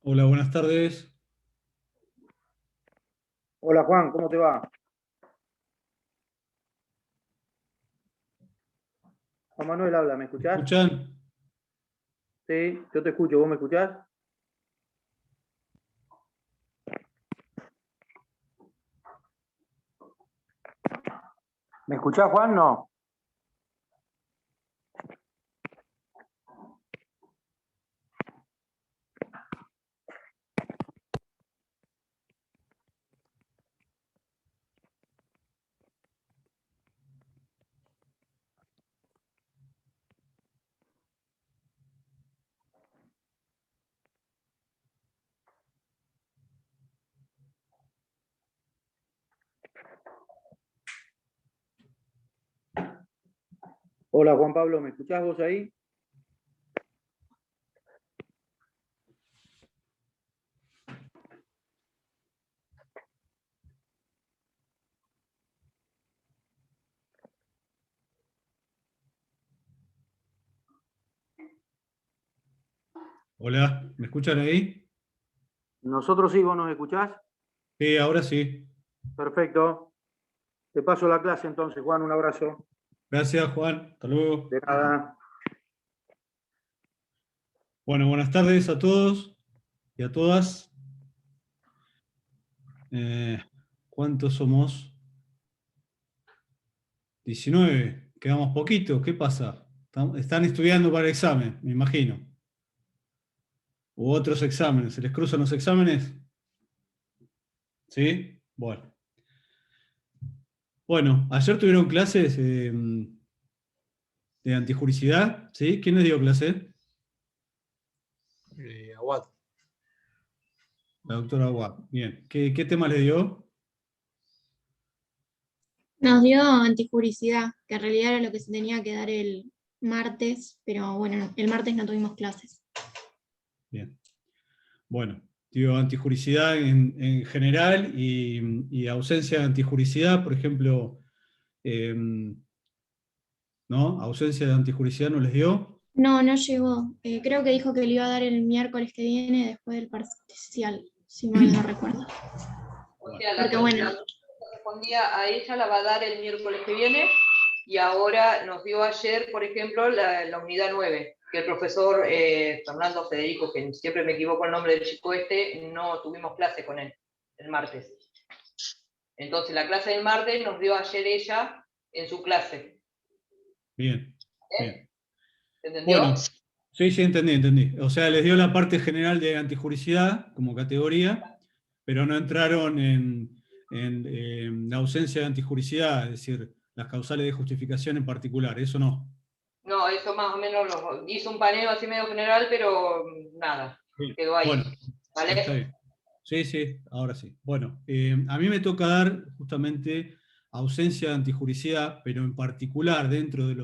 Hola, buenas tardes. Hola Juan, ¿cómo te va? Juan Manuel habla, ¿me ¿Me escuchás? escuchan? Sí, yo te escucho, ¿vos me escuchás? ¿Me escuchás, Juan? No. Hola Juan Pablo, ¿me escuchás vos ahí? Hola, ¿me escuchan ahí? Nosotros sí, ¿vos nos escuchás? Sí, ahora sí. Perfecto. Te paso la clase entonces, Juan, un abrazo. Gracias, Juan. Hasta luego. De nada. Bueno, buenas tardes a todos y a todas. ¿Cuántos somos? 19. Quedamos poquitos. ¿Qué pasa? Están estudiando para el examen, me imagino. U otros exámenes. ¿Se les cruzan los exámenes? ¿Sí? Bueno. Bueno, ayer tuvieron clases de antijuricidad, ¿sí? ¿Quién les dio clase? Aguad. La doctora Watt. Bien. ¿Qué tema les dio? Nos dio antijuricidad, que en realidad era lo que se tenía que dar el martes, pero bueno, el martes no tuvimos clases. Bien. Bueno, digo, antijuricidad en general y ausencia de antijuricidad, por ejemplo, ¿no? Ausencia de antijuricidad no les dio. No, no llegó. Creo que dijo que le iba a dar el miércoles que viene después del parcial, si mal no recuerdo. O sea, Porque bueno, que correspondía a ella la va a dar el miércoles que viene y ahora nos dio ayer, por ejemplo, la unidad 9, que el profesor Fernando Federico, que siempre me equivoco el nombre del chico este, no tuvimos clase con él el martes. Entonces la clase del martes nos dio ayer ella en su clase. Bien, bien. ¿Entendió? Bueno, sí, sí, entendí. O sea, les dio la parte general de antijuricidad como categoría, pero no entraron en la ausencia de antijuricidad, es decir, las causales de justificación en particular, eso no. No, eso más o menos hizo un paneo así medio general, pero nada, Bien. quedó ahí. Bueno, ¿Vale? está bien. Sí, sí, ahora sí. Bueno, a mí me toca dar justamente ausencia de antijuricidad, pero en particular dentro de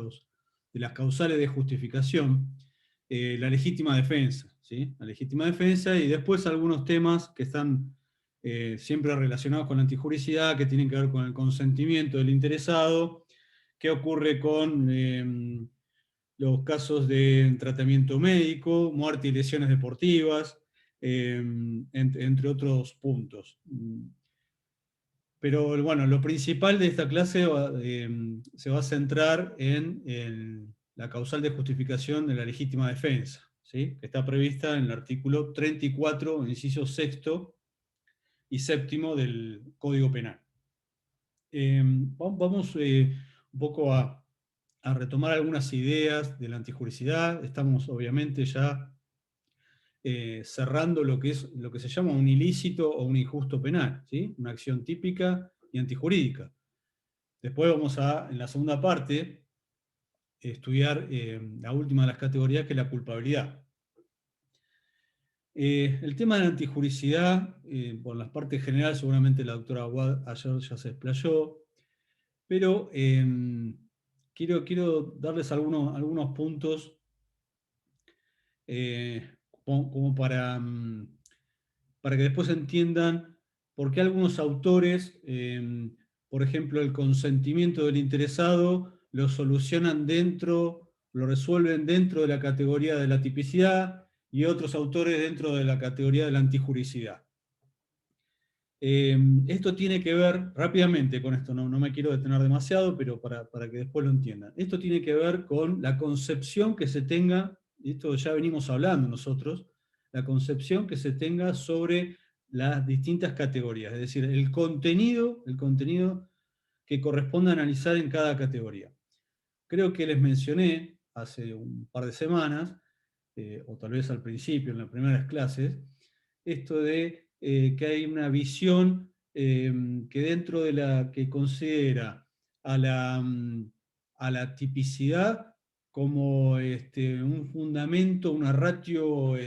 las causales de justificación, la legítima defensa, ¿sí? La legítima defensa y después algunos temas que están siempre relacionados con la antijuricidad, que tienen que ver con el consentimiento del interesado, qué ocurre con los casos de tratamiento médico, muerte y lesiones deportivas, entre otros puntos. Pero bueno, lo principal de esta clase se va a centrar en la causal de justificación de la legítima defensa, ¿sí? Que está prevista en el artículo 34, inciso sexto y séptimo del Código Penal. Vamos un poco a retomar algunas ideas de la antijuricidad. Estamos obviamente ya cerrando lo que se llama un ilícito o un injusto penal, ¿sí? Una acción típica y antijurídica. Después vamos en la segunda parte, estudiar la última de las categorías, que es la culpabilidad. El tema de la antijuricidad, por las partes generales, seguramente la doctora Aguad ayer ya se explayó, pero quiero darles algunos puntos como para que después entiendan por qué algunos autores, por ejemplo, el consentimiento del interesado, lo solucionan lo resuelven dentro de la categoría de la tipicidad, y otros autores dentro de la categoría de la antijuricidad. Esto tiene que ver, rápidamente con esto, no me quiero detener demasiado, pero para que después lo entiendan. Esto tiene que ver con la concepción que se tenga, y esto ya venimos hablando nosotros, la concepción que se tenga sobre las distintas categorías, es decir, el contenido que corresponde analizar en cada categoría. Creo que les mencioné hace un par de semanas, o tal vez al principio, en las primeras clases, esto de que hay una visión que dentro de la que considera a la tipicidad como un fundamento, una ratio, un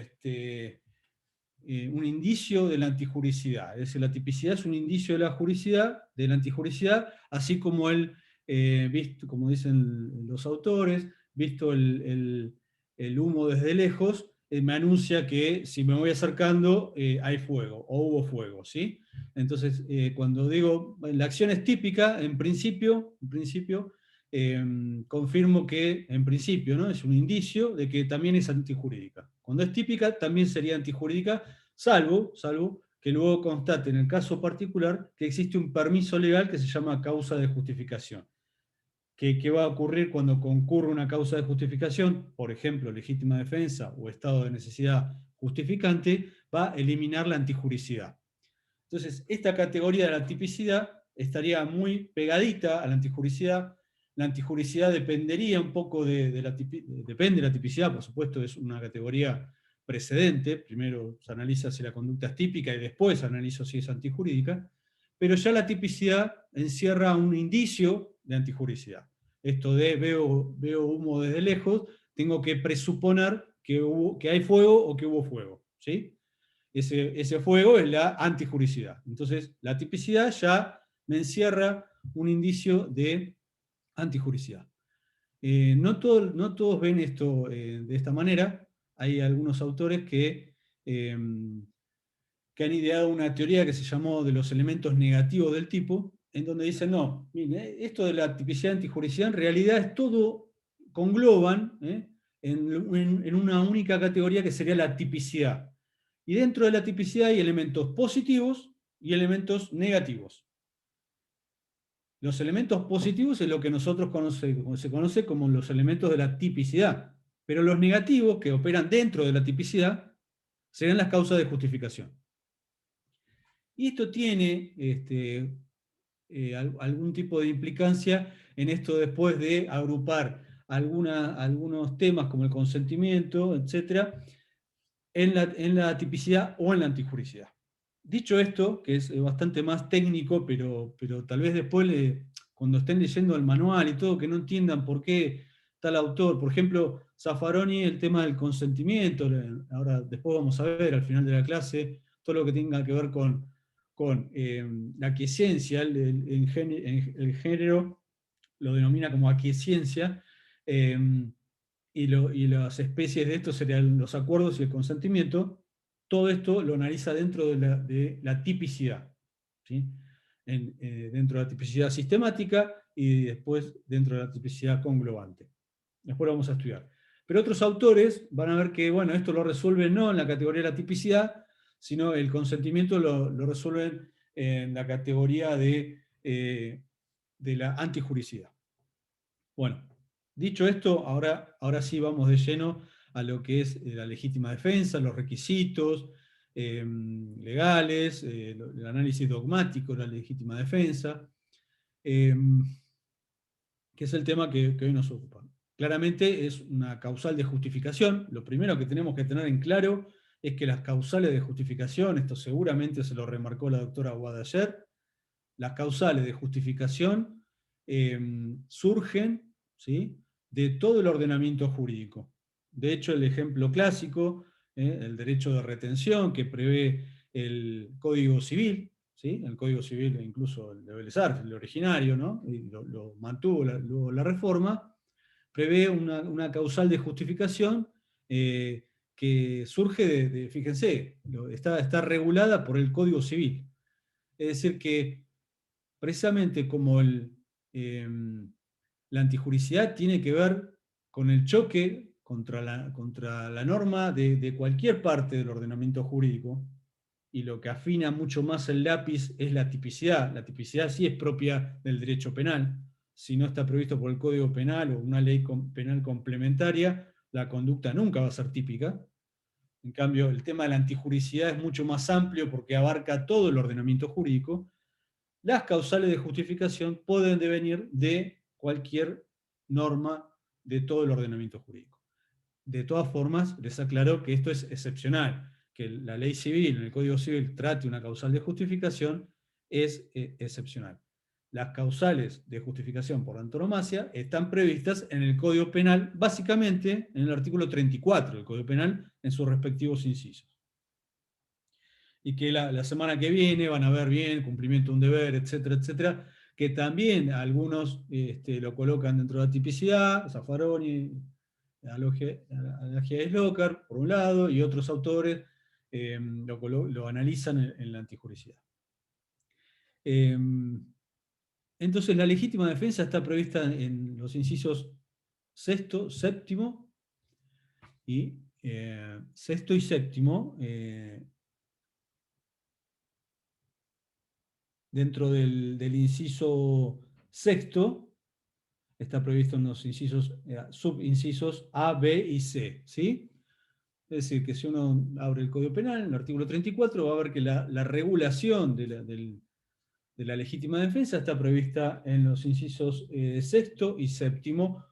indicio de la antijuricidad. Es decir, la tipicidad es un indicio de la antijuricidad, así como visto, como dicen los autores, visto el humo desde lejos, me anuncia que si me voy acercando hay fuego, o hubo fuego, ¿sí? Entonces, cuando digo la acción es típica, en principio confirmo que, en principio, ¿no? Es un indicio de que también es antijurídica. Cuando es típica, también sería antijurídica, salvo que luego constate en el caso particular que existe un permiso legal que se llama causa de justificación. ¿Qué va a ocurrir cuando concurre una causa de justificación? Por ejemplo, legítima defensa o estado de necesidad justificante, va a eliminar la antijuricidad. Entonces, esta categoría de la tipicidad estaría muy pegadita a la antijuricidad. La antijuricidad dependería un poco depende de la tipicidad, por supuesto, es una categoría precedente. Primero se analiza si la conducta es típica y después analizo si es antijurídica. Pero ya la tipicidad encierra un indicio de antijuricidad. Esto de veo humo desde lejos, tengo que presuponer que hay fuego o que hubo fuego, ¿sí? Ese fuego es la antijuricidad. Entonces, la tipicidad ya me encierra un indicio de antijuricidad. No todos ven esto de esta manera. Hay algunos autores que han ideado una teoría que se llamó de los elementos negativos del tipo, en donde dicen, no, mire, esto de la tipicidad antijuricidad en realidad es todo, congloban en una única categoría que sería la tipicidad. Y dentro de la tipicidad hay elementos positivos y elementos negativos. Los elementos positivos es lo que nosotros se conoce como los elementos de la tipicidad, pero los negativos que operan dentro de la tipicidad serían las causas de justificación. Y esto tiene algún tipo de implicancia en esto después de agrupar algunos temas como el consentimiento, etc., en la tipicidad o en la antijuricidad. Dicho esto, que es bastante más técnico, pero tal vez después, cuando estén leyendo el manual y todo, que no entiendan por qué tal autor, por ejemplo, Zaffaroni, el tema del consentimiento, ahora después vamos a ver al final de la clase, todo lo que tenga que ver con la aquiescencia, el género lo denomina como aquiescencia, y las especies de esto serían los acuerdos y el consentimiento. Todo esto lo analiza dentro de la tipicidad, ¿sí? Dentro de la tipicidad sistemática y después dentro de la tipicidad conglobante. Después lo vamos a estudiar. Pero otros autores van a ver que, bueno, esto lo resuelven no en la categoría de la tipicidad, sino el consentimiento lo resuelven en la categoría de la antijuricidad. Bueno, dicho esto, ahora sí vamos de lleno a lo que es la legítima defensa, los requisitos legales, el análisis dogmático de la legítima defensa, que es el tema que hoy nos ocupa. Claramente es una causal de justificación. Lo primero que tenemos que tener en claro es que las causales de justificación, esto seguramente se lo remarcó la doctora Aguad ayer, las causales de justificación surgen, ¿sí?, de todo el ordenamiento jurídico. De hecho, el ejemplo clásico el derecho de retención que prevé el Código Civil, ¿sí? El Código Civil, incluso el de Vélez Arfield, el originario, ¿no? Y lo mantuvo luego la reforma, prevé una causal de justificación que surge fíjense, está regulada por el Código Civil. Es decir, que precisamente como la antijuricidad tiene que ver con el choque contra la norma de cualquier parte del ordenamiento jurídico, y lo que afina mucho más el lápiz es la tipicidad. La tipicidad sí es propia del derecho penal. Si no está previsto por el Código Penal o una ley penal complementaria, la conducta nunca va a ser típica. En cambio, el tema de la antijuricidad es mucho más amplio porque abarca todo el ordenamiento jurídico. Las causales de justificación pueden devenir de cualquier norma de todo el ordenamiento jurídico. De todas formas, les aclaro que esto es excepcional. Que la ley civil, en el Código Civil, trate una causal de justificación es excepcional. Las causales de justificación por antonomasia están previstas en el Código Penal, básicamente en el artículo 34 del Código Penal, en sus respectivos incisos. Y que la semana que viene van a ver bien cumplimiento de un deber, etcétera, etcétera, que también algunos lo colocan dentro de la tipicidad, Zaffaroni, Analogía de Slocar, por un lado, y otros autores lo analizan en la antijuricidad. Entonces, la legítima defensa está prevista en los incisos sexto, séptimo y sexto y séptimo. Dentro del inciso sexto está previsto en los incisos, subincisos A, B y C, ¿sí? Es decir, que si uno abre el Código Penal, en el artículo 34, va a ver que la regulación de la legítima defensa está prevista en los incisos sexto y séptimo,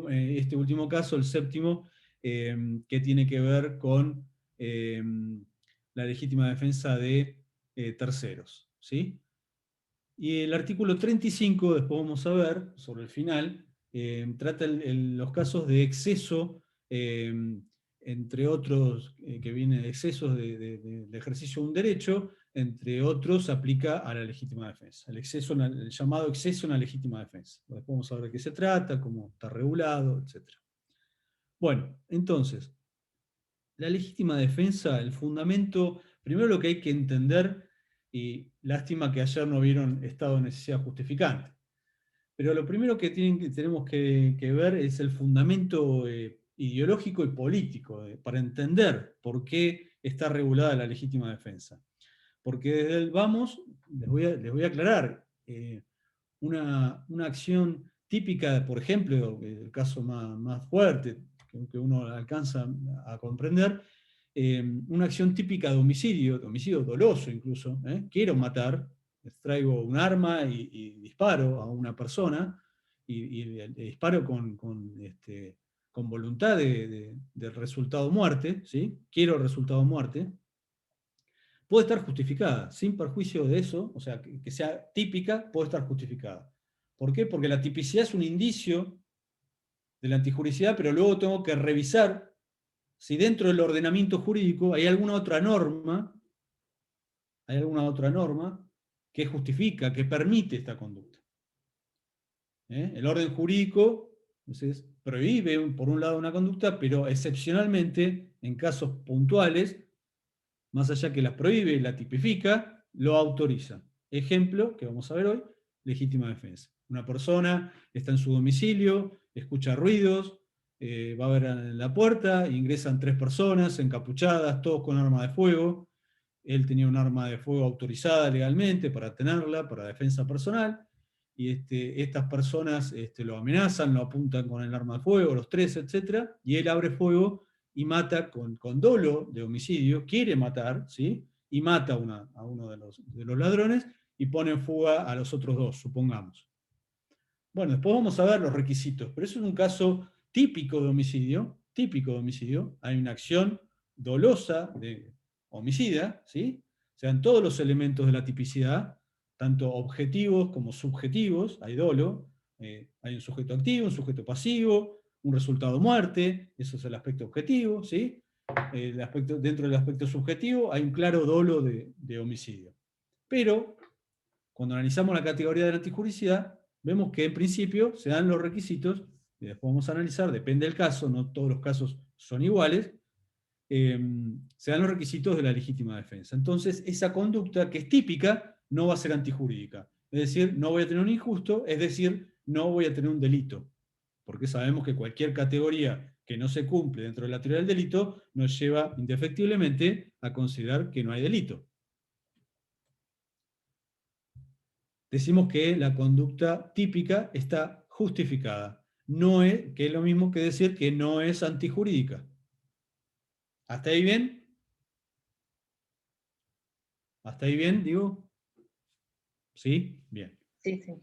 este último caso, el séptimo, que tiene que ver con la legítima defensa de terceros, ¿sí? Y el artículo 35, después vamos a ver, sobre el final, trata los casos de exceso, entre otros, que viene de excesos de ejercicio de un derecho, entre otros aplica a la legítima defensa. El llamado exceso en la legítima defensa. Después vamos a ver de qué se trata, cómo está regulado, etc. Bueno, entonces, la legítima defensa, el fundamento, primero lo que hay que entender, y lástima que ayer no vieron estado de necesidad justificante, pero lo primero que tenemos que ver es el fundamento ideológico y político, para entender por qué está regulada la legítima defensa. Porque desde el vamos, les voy a aclarar, una acción típica, por ejemplo, el caso más fuerte, que uno alcanza a comprender, una acción típica de homicidio doloso incluso, quiero matar, traigo un arma y disparo a una persona, y le disparo con voluntad de resultado muerte, ¿sí? Quiero resultado muerte, puede estar justificada, sin perjuicio de eso, o sea, que sea típica, puede estar justificada. ¿Por qué? Porque la tipicidad es un indicio de la antijuricidad, pero luego tengo que revisar si dentro del ordenamiento jurídico hay alguna otra norma que justifica, que permite esta conducta. El orden jurídico, entonces, prohíbe por un lado una conducta, pero excepcionalmente, en casos puntuales, más allá que las prohíbe y la tipifica, lo autoriza. Ejemplo, que vamos a ver hoy, legítima defensa. Una persona está en su domicilio, escucha ruidos, va a ver en la puerta, ingresan 3 personas encapuchadas, todos con arma de fuego. Él tenía un arma de fuego autorizada legalmente para tenerla, para defensa personal, y estas personas lo amenazan, lo apuntan con el arma de fuego, los 3, etc., y él abre fuego y mata con dolo de homicidio, quiere matar, ¿sí? Y mata a uno de los ladrones y pone en fuga a los otros 2, supongamos. Bueno, después vamos a ver los requisitos, pero eso es un caso típico de homicidio, hay una acción dolosa de homicida, ¿sí? O sea, en todos los elementos de la tipicidad, tanto objetivos como subjetivos, hay dolo, hay un sujeto activo, un sujeto pasivo, un resultado muerte, eso es el aspecto objetivo, ¿sí? dentro del aspecto subjetivo, hay un claro dolo de homicidio. Pero, cuando analizamos la categoría de la antijuricidad, vemos que en principio se dan los requisitos, y después vamos a analizar, depende del caso, no todos los casos son iguales, se dan los requisitos de la legítima defensa. Entonces, esa conducta que es típica no va a ser antijurídica. Es decir, no voy a tener un injusto, es decir, no voy a tener un delito. Porque sabemos que cualquier categoría que no se cumple dentro de la teoría del delito nos lleva indefectiblemente a considerar que no hay delito. Decimos que la conducta típica está justificada, no es, que es lo mismo que decir que no es antijurídica. ¿Hasta ahí bien? ¿Hasta ahí bien, digo? ¿Sí? Bien. Sí, sí.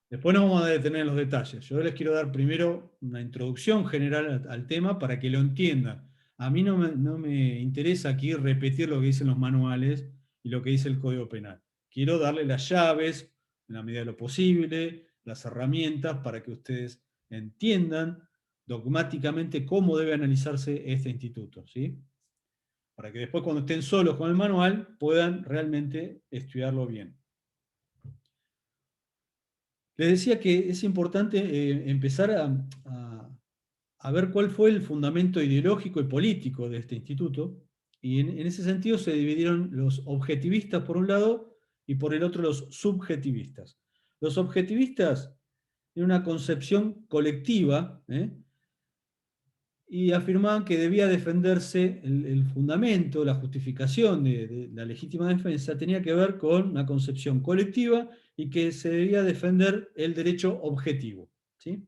Después nos vamos a detener en los detalles. Yo les quiero dar primero una introducción general al tema para que lo entiendan. A mí no me interesa aquí repetir lo que dicen los manuales y lo que dice el Código Penal. Quiero darle las llaves, en la medida de lo posible, las herramientas para que ustedes entiendan dogmáticamente cómo debe analizarse este instituto, ¿sí? Para que después, cuando estén solos con el manual, puedan realmente estudiarlo bien. Les decía que es importante empezar a ver cuál fue el fundamento ideológico y político de este instituto, y en ese sentido se dividieron los objetivistas por un lado y por el otro los subjetivistas. Los objetivistas tienen una concepción colectiva, y afirmaban que debía defenderse el fundamento, la justificación de la legítima defensa tenía que ver con una concepción colectiva y que se debía defender el derecho objetivo, ¿sí?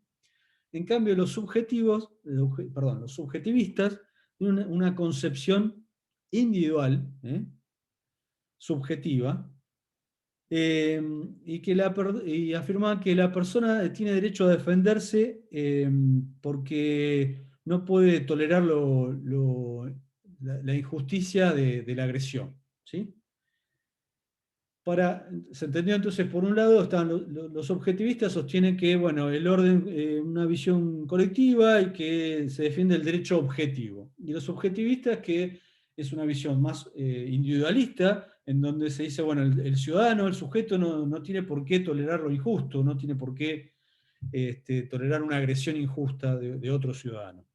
En cambio, los subjetivistas tienen una concepción individual, subjetiva, y afirmaban que la persona tiene derecho a defenderse porque no puede tolerar la injusticia de la agresión, ¿sí? ¿Se entendió? Entonces, por un lado, están los objetivistas sostienen que, bueno, el orden es una visión colectiva y que se defiende el derecho objetivo. Y los subjetivistas que es una visión más individualista, en donde se dice, bueno, el ciudadano, el sujeto no tiene por qué tolerar lo injusto, no tiene por qué tolerar una agresión injusta de otro ciudadano.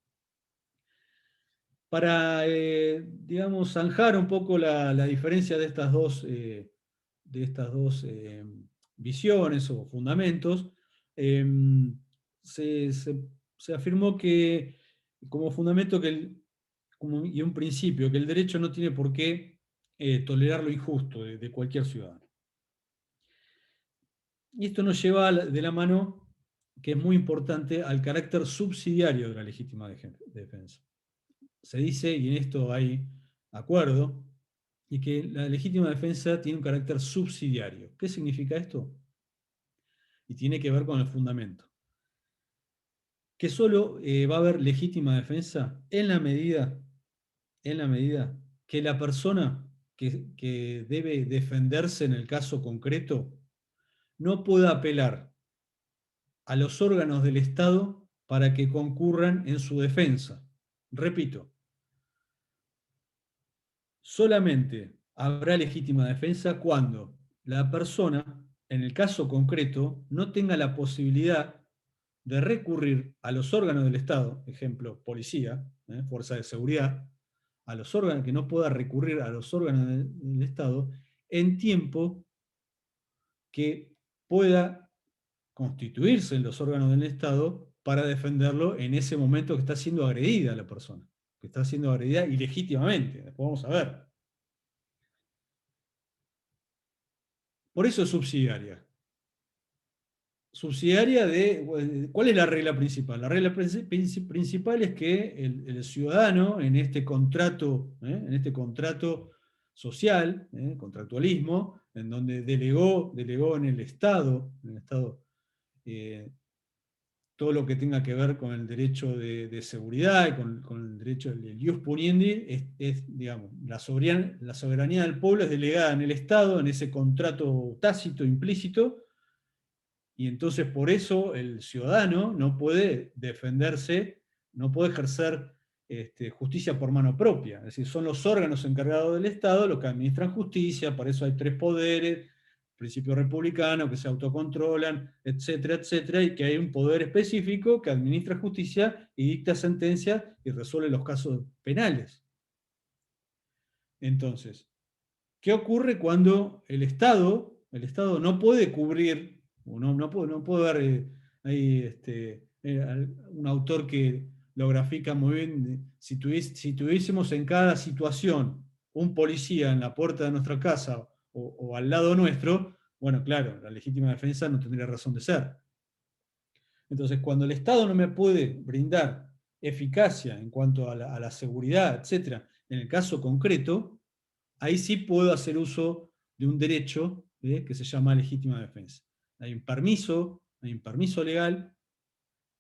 Para, digamos, zanjar un poco la diferencia de estas dos visiones o fundamentos, se afirmó que como fundamento y un principio, que el derecho no tiene por qué tolerar lo injusto de cualquier ciudadano. Y esto nos lleva de la mano, que es muy importante, al carácter subsidiario de la legítima defensa. Se dice, y en esto hay acuerdo, y que la legítima defensa tiene un carácter subsidiario. ¿Qué significa esto? Y tiene que ver con el fundamento. Que solo va a haber legítima defensa en la medida que la persona que debe defenderse en el caso concreto no pueda apelar a los órganos del Estado para que concurran en su defensa. Repito, solamente habrá legítima defensa cuando la persona, en el caso concreto, no tenga la posibilidad de recurrir a los órganos del Estado, ejemplo, policía, fuerza de seguridad, a los órganos, que no pueda recurrir a los órganos del Estado en tiempo que pueda constituirse en los órganos del Estado para defenderlo en ese momento que está siendo agredida la persona, que está siendo agredida ilegítimamente. Después vamos a ver. Por eso es subsidiaria. Subsidiaria de... ¿Cuál es la regla principal? La regla principal es que el ciudadano en este contrato social, contractualismo, en donde delegó en el Estado todo lo que tenga que ver con el derecho de seguridad y con el derecho del ius puniendi, digamos, la soberanía del pueblo es delegada en el Estado, en ese contrato tácito, implícito, y entonces por eso el ciudadano no puede defenderse, no puede ejercer justicia por mano propia. Es decir, son los órganos encargados del Estado los que administran justicia, para eso hay 3 poderes, principio republicano, que se autocontrolan, etcétera, etcétera, y que hay un poder específico que administra justicia y dicta sentencia y resuelve los casos penales. Entonces, ¿qué ocurre cuando el Estado no puede cubrir, o no puede dar, hay un autor que lo grafica muy bien, si tuviésemos en cada situación un policía en la puerta de nuestra casa o al lado nuestro, bueno, claro, la legítima defensa no tendría razón de ser. Entonces, cuando el Estado no me puede brindar eficacia en cuanto a la seguridad, etcétera, en el caso concreto, ahí sí puedo hacer uso de un derecho que se llama legítima defensa. Hay un permiso legal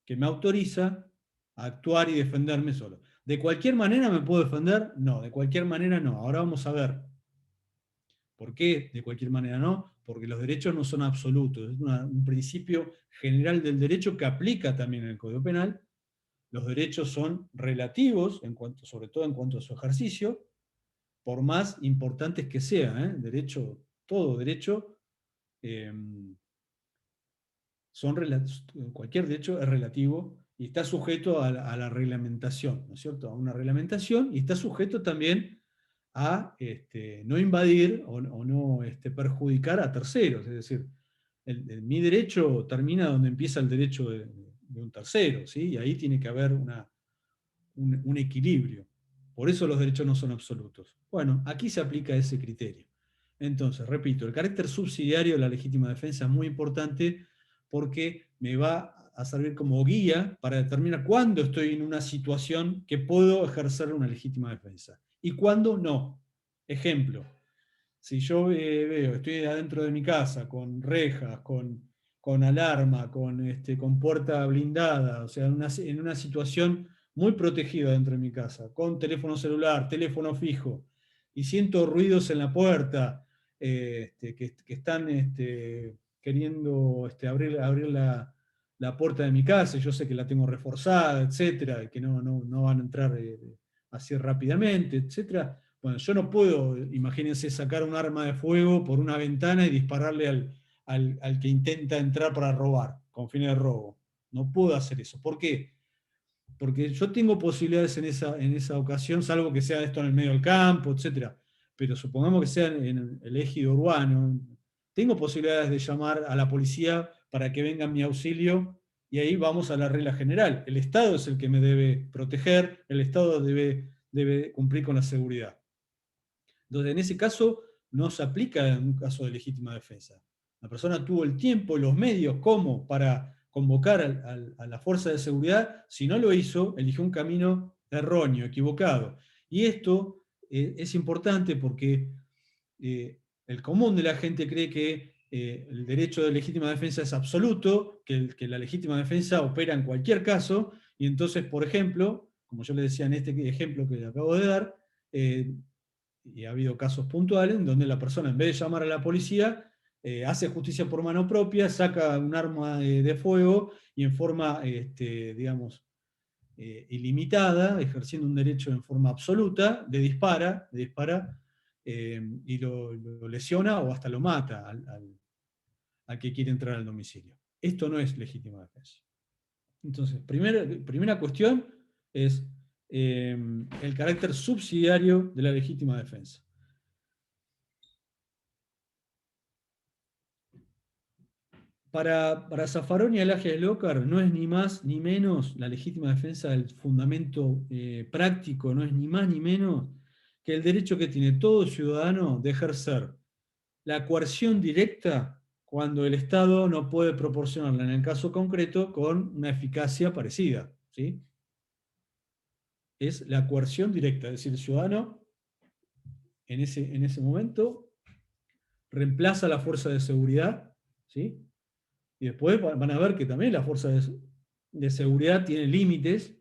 que me autoriza a actuar y defenderme solo. ¿De cualquier manera me puedo defender? No, de cualquier manera no. Ahora vamos a ver. ¿Por qué de cualquier manera no? Porque los derechos no son absolutos. Es un principio general del derecho que aplica también en el Código Penal. Los derechos son relativos, sobre todo en cuanto a su ejercicio, por más importantes que sean. Todo derecho, cualquier derecho es relativo y está sujeto a la reglamentación, ¿no es cierto? A una reglamentación, y está sujeto también a no invadir o no perjudicar a terceros. Es decir, mi derecho termina donde empieza el derecho de un tercero, ¿sí? Y ahí tiene que haber un equilibrio. Por eso los derechos no son absolutos. Bueno, aquí se aplica ese criterio. Entonces, repito, el carácter subsidiario de la legítima defensa es muy importante porque me va a servir como guía para determinar cuándo estoy en una situación que puedo ejercer una legítima defensa y cuándo no. Ejemplo, si yo estoy adentro de mi casa con rejas, con alarma, con puerta blindada, o sea, en una situación muy protegida dentro de mi casa, con teléfono celular, teléfono fijo, y siento ruidos en la puerta, que están queriendo abrir la puerta de mi casa, y yo sé que la tengo reforzada, etcétera, y que no van a entrar así rápidamente, etcétera. Bueno, yo no puedo, imagínense, sacar un arma de fuego por una ventana y dispararle al que intenta entrar para robar, con fines de robo. No puedo hacer eso. ¿Por qué? Porque yo tengo posibilidades en esa ocasión, salvo que sea esto en el medio del campo, etc. Pero supongamos que sea en el ejido urbano, tengo posibilidades de llamar a la policía para que venga en mi auxilio, y ahí vamos a la regla general. El Estado es el que me debe proteger, el Estado debe cumplir con la seguridad. Entonces, en ese caso, no se aplica en un caso de legítima defensa. La persona tuvo el tiempo y los medios como para convocar a la fuerza de seguridad. Si no lo hizo, eligió un camino erróneo, equivocado. Y esto es importante porque el común de la gente cree que el derecho de legítima defensa es absoluto, que la legítima defensa opera en cualquier caso, y entonces, por ejemplo, como yo le decía en este ejemplo que le acabo de dar, y ha habido casos puntuales en donde la persona, en vez de llamar a la policía, hace justicia por mano propia, saca un arma de fuego y en forma, digamos, ilimitada, ejerciendo un derecho en forma absoluta, le dispara y lo lesiona o hasta lo mata al que quiere entrar al domicilio. Esto no es legítima defensa. Entonces, primera cuestión es el carácter subsidiario de la legítima defensa. Para Zaffaroni y Alagia Lócar no es ni más ni menos la legítima defensa del fundamento práctico, no es ni más ni menos que el derecho que tiene todo ciudadano de ejercer la coerción directa cuando el Estado no puede proporcionarla en el caso concreto con una eficacia parecida, ¿sí? Es la coerción directa, es decir, el ciudadano en ese momento reemplaza a la fuerza de seguridad, ¿sí? Y después van a ver que también la fuerza de seguridad tiene límites,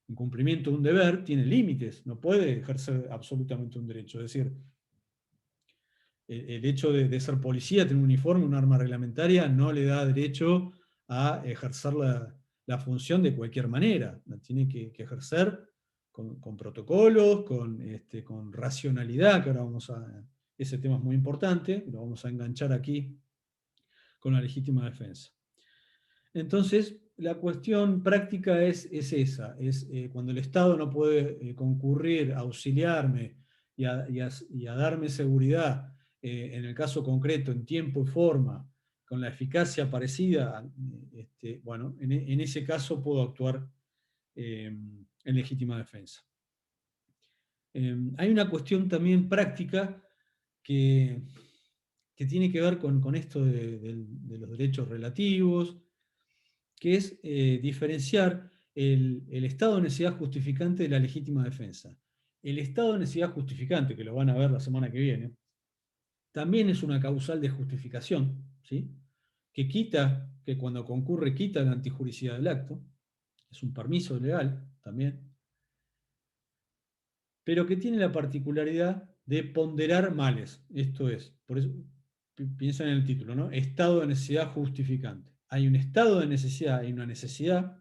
en cumplimiento de un deber tiene límites, no puede ejercer absolutamente un derecho. Es decir, el hecho de ser policía, tener un uniforme, un arma reglamentaria, no le da derecho a ejercer la función de cualquier manera. La tiene que ejercer con protocolos, con racionalidad, que ahora ese tema es muy importante, lo vamos a enganchar aquí con la legítima defensa. Entonces, la cuestión práctica es esa, cuando el Estado no puede concurrir a auxiliarme y a darme seguridad, en el caso concreto, en tiempo y forma, con la eficacia parecida, bueno, en ese caso puedo actuar en legítima defensa. Hay una cuestión también práctica que tiene que ver con esto de los derechos relativos, que es diferenciar el estado de necesidad justificante de la legítima defensa. El estado de necesidad justificante, que lo van a ver la semana que viene, también es una causal de justificación, ¿sí? Que cuando concurre quita la antijuricidad del acto, es un permiso legal también, pero que tiene la particularidad de ponderar males. Esto es, por eso piensan en el título, ¿no? Estado de necesidad justificante. Hay un estado de necesidad, hay una necesidad,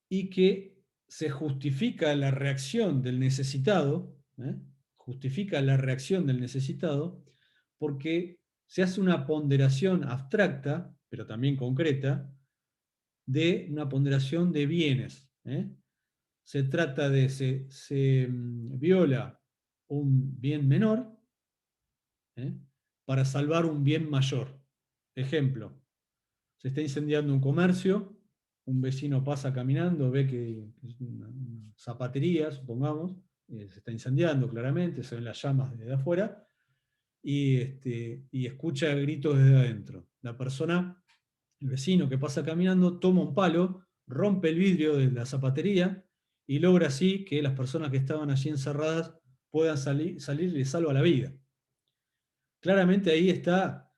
y que se justifica la reacción del necesitado, justifica la reacción del necesitado, porque se hace una ponderación abstracta, pero también concreta, de una ponderación de bienes. Se trata de, se viola un bien menor para salvar un bien mayor. Ejemplo, se está incendiando un comercio, un vecino pasa caminando, ve que es una zapatería, supongamos, se está incendiando claramente, se ven las llamas desde afuera, y escucha gritos desde adentro. La persona, el vecino que pasa caminando, toma un palo, rompe el vidrio de la zapatería y logra así que las personas que estaban allí encerradas puedan salir y les salva la vida. Claramente ahí está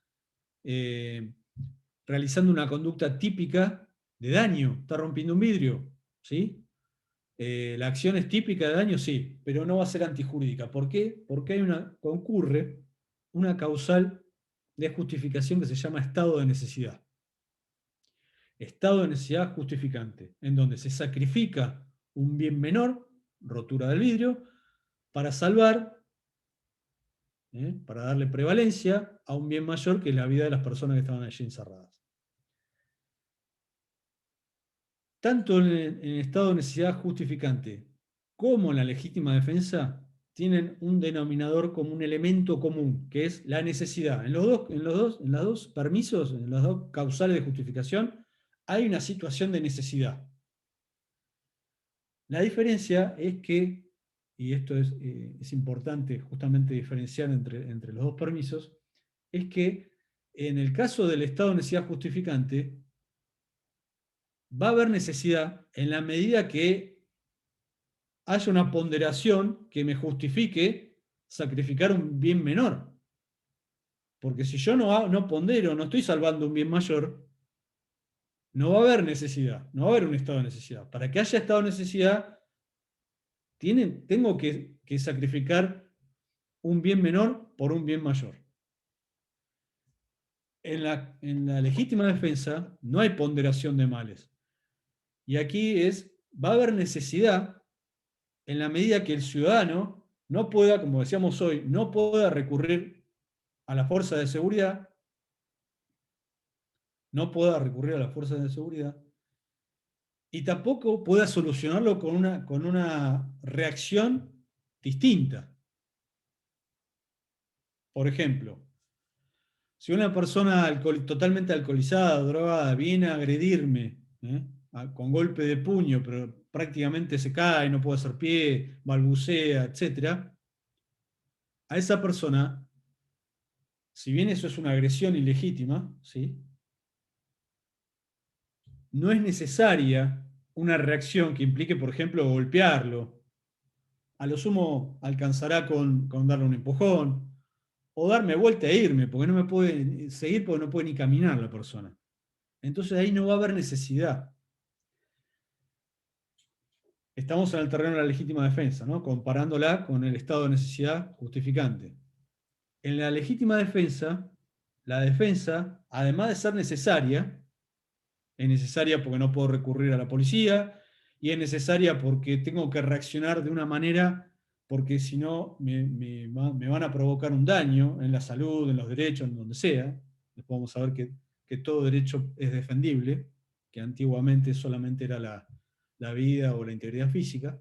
realizando una conducta típica de daño, está rompiendo un vidrio, ¿sí? La acción es típica de daño, sí, pero no va a ser antijurídica. ¿Por qué? Porque concurre una causal de justificación que se llama estado de necesidad. Estado de necesidad justificante, en donde se sacrifica un bien menor, rotura del vidrio, para salvar, para darle prevalencia a un bien mayor que es la vida de las personas que estaban allí encerradas. Tanto en el estado de necesidad justificante como en la legítima defensa tienen un denominador como un elemento común, que es la necesidad. En los dos permisos, en las dos causales de justificación, hay una situación de necesidad. La diferencia es que, y esto es importante justamente diferenciar entre los dos permisos, es que en el caso del estado de necesidad justificante, va a haber necesidad en la medida que haya una ponderación que me justifique sacrificar un bien menor. Porque si yo no pondero, no estoy salvando un bien mayor, no va a haber necesidad, no va a haber un estado de necesidad. Para que haya estado de necesidad, tengo que sacrificar un bien menor por un bien mayor. En la legítima defensa no hay ponderación de males. Y aquí va a haber necesidad en la medida que el ciudadano no pueda, como decíamos hoy, no pueda recurrir a la fuerza de seguridad, y tampoco pueda solucionarlo con una reacción distinta. Por ejemplo, si una persona totalmente alcoholizada, drogada, viene a agredirme, con golpe de puño, pero prácticamente se cae, no puede hacer pie, balbucea, etc., a esa persona, si bien eso es una agresión ilegítima, ¿sí?, no es necesaria una reacción que implique, por ejemplo, golpearlo. A lo sumo alcanzará con darle un empujón, o darme vuelta e irme, porque no me puede seguir, porque no puede ni caminar la persona. Entonces ahí no va a haber necesidad. Estamos en el terreno de la legítima defensa, ¿no?, comparándola con el estado de necesidad justificante. En la legítima defensa, la defensa, además de ser necesaria, es necesaria porque no puedo recurrir a la policía, y es necesaria porque tengo que reaccionar de una manera, porque si no me van a provocar un daño en la salud, en los derechos, en donde sea. Después vamos a ver que todo derecho es defendible, que antiguamente solamente era la vida o la integridad física.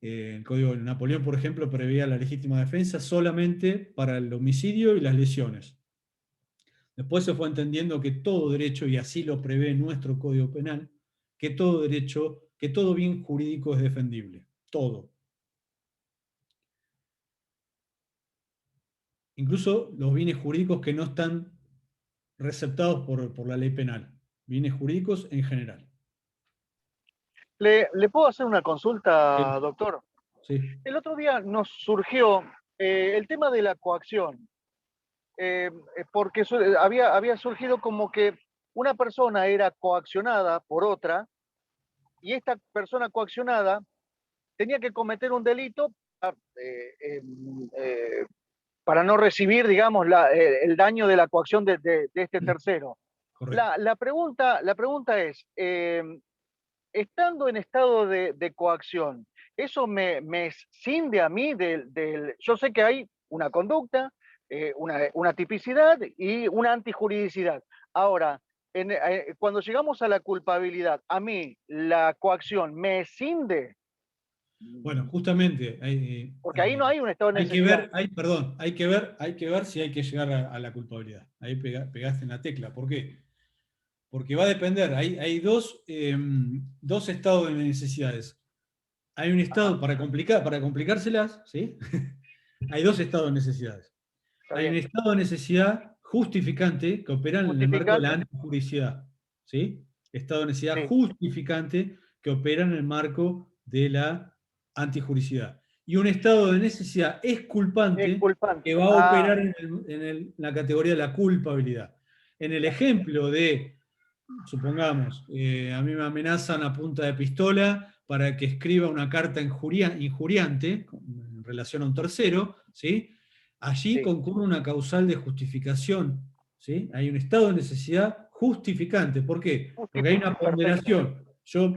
El Código de Napoleón, por ejemplo, preveía la legítima defensa solamente para el homicidio y las lesiones. Después se fue entendiendo que todo derecho, y así lo prevé nuestro Código Penal, que todo derecho, que todo bien jurídico es defendible. Todo. Incluso los bienes jurídicos que no están receptados por la ley penal. Bienes jurídicos en general. ¿Le puedo hacer una consulta, Sí. doctor? Sí. El otro día nos surgió el tema de la coacción, porque había surgido como que una persona era coaccionada por otra y esta persona coaccionada tenía que cometer un delito para no recibir, digamos, el daño de la coacción de este tercero. La pregunta es, estando en estado de coacción, ¿eso me escinde a mí yo sé que hay una conducta, una tipicidad y una antijuridicidad? Ahora, cuando llegamos a la culpabilidad, a mí la coacción me escinde. Bueno, justamente. Porque ahí no hay un estado de necesidad. Hay que ver si hay que llegar a la culpabilidad. Ahí pegaste en la tecla. ¿Por qué? Porque va a depender. Hay dos estados de necesidades. Hay un estado para complicárselas, ¿sí? Hay dos estados de necesidades. Hay un estado de necesidad justificante que opera en el marco de la antijuridicidad, ¿sí? Estado de necesidad justificante que opera en el marco de la antijuridicidad. Y un estado de necesidad exculpante que va a operar en la categoría de la culpabilidad. En el ejemplo de, supongamos, a mí me amenazan a punta de pistola para que escriba una carta injuriante en relación a un tercero, ¿sí? Allí concurre una causal de justificación, ¿sí? Hay un estado de necesidad justificante. ¿Por qué? Porque hay una ponderación. Yo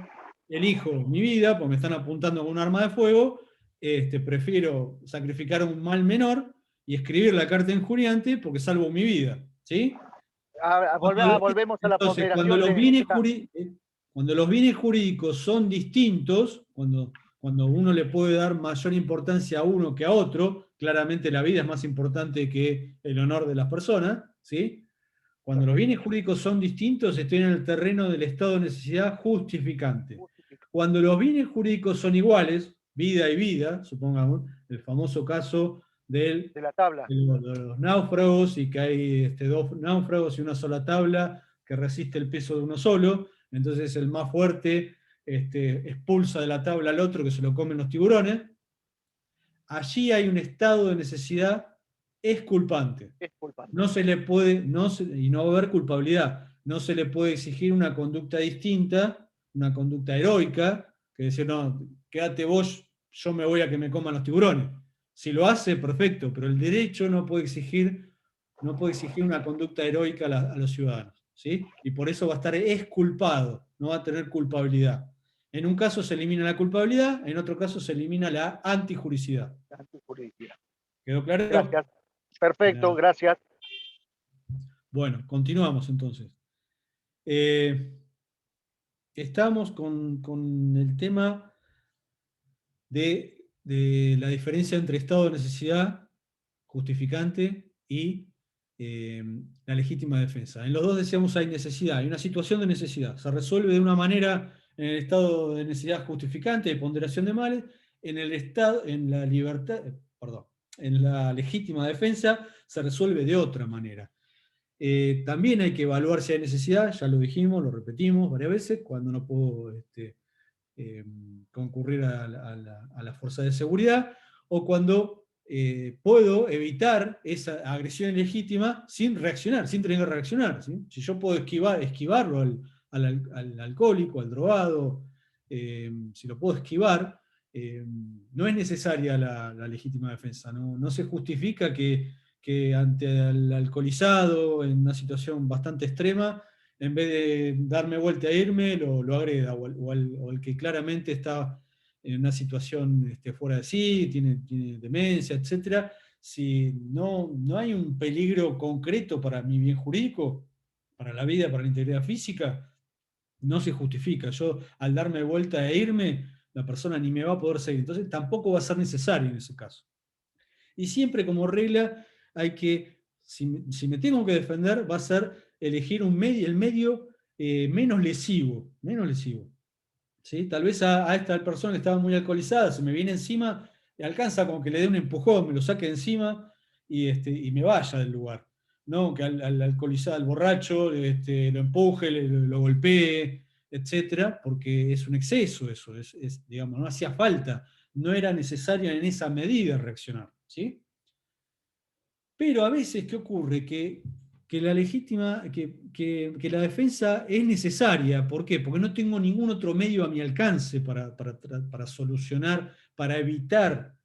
elijo mi vida, porque me están apuntando con un arma de fuego, prefiero sacrificar a un mal menor y escribir la carta injuriante porque salvo mi vida, ¿sí? Volvemos a la Entonces, ponderación. cuando los bienes jurídicos son distintos, cuando uno le puede dar mayor importancia a uno que a otro, claramente la vida es más importante que el honor de las personas, ¿sí? Cuando los bienes jurídicos son distintos, estoy en el terreno del estado de necesidad justificante. Cuando los bienes jurídicos son iguales, vida y vida, supongamos, el famoso caso de la tabla. De los náufragos, y que hay dos náufragos y una sola tabla que resiste el peso de uno solo, entonces el más fuerte expulsa de la tabla al otro que se lo comen los tiburones. Allí hay un estado de necesidad exculpante. No se le puede, y no va a haber culpabilidad, no se le puede exigir una conducta distinta, una conducta heroica, que decir, no, quédate vos, yo me voy a que me coman los tiburones. Si lo hace, perfecto, pero el derecho no puede exigir una conducta heroica a los ciudadanos, ¿sí? Y por eso va a estar exculpado, no va a tener culpabilidad. En un caso se elimina la culpabilidad, en otro caso se elimina la antijuridicidad. ¿Quedó claro? Gracias. Perfecto, gracias. Bueno, continuamos entonces. Estamos con el tema de la diferencia entre estado de necesidad justificante y la legítima defensa. En los dos decíamos hay necesidad, hay una situación de necesidad. Se resuelve de una manera en el estado de necesidad justificante, de ponderación de males, en la legítima defensa se resuelve de otra manera. También hay que evaluar si hay necesidad, ya lo dijimos, lo repetimos varias veces, cuando no puedo concurrir a la fuerza de seguridad, o cuando puedo evitar esa agresión ilegítima sin reaccionar, sin tener que reaccionar, ¿sí? Si yo puedo esquivarlo al alcohólico, al drogado, si lo puedo esquivar, no es necesaria la legítima defensa, no se justifica que ante el alcoholizado, en una situación bastante extrema, en vez de darme vuelta e irme, lo agreda, o el que claramente está en una situación fuera de sí, tiene demencia, etc. Si no hay un peligro concreto para mi bien jurídico, para la vida, para la integridad física, no se justifica. Yo, al darme vuelta e irme, la persona ni me va a poder seguir. Entonces, tampoco va a ser necesario en ese caso. Y siempre, como regla, hay que, si me tengo que defender, va a ser elegir el medio menos lesivo. ¿Sí? Tal vez a esta persona que estaba muy alcoholizada, se me viene encima, alcanza con que le dé un empujón, me lo saque de encima y me vaya del lugar. No, que al alcoholizado, al borracho, lo empuje, lo golpee, etcétera, porque es un exceso eso, digamos, no hacía falta, no era necesario en esa medida reaccionar, ¿sí? Pero a veces, ¿qué ocurre? Que la defensa es necesaria. ¿Por qué? Porque no tengo ningún otro medio a mi alcance para solucionar, para evitar,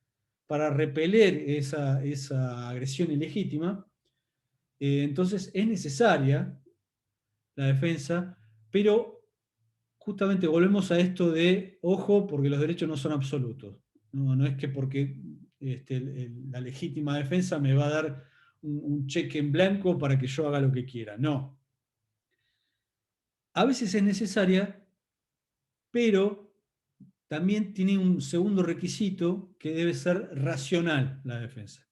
para repeler esa agresión ilegítima. Entonces es necesaria la defensa, pero justamente volvemos a esto de, ojo, porque los derechos no son absolutos. No es que porque la legítima defensa me va a dar un cheque en blanco para que yo haga lo que quiera. No. A veces es necesaria, pero también tiene un segundo requisito que debe ser racional la defensa.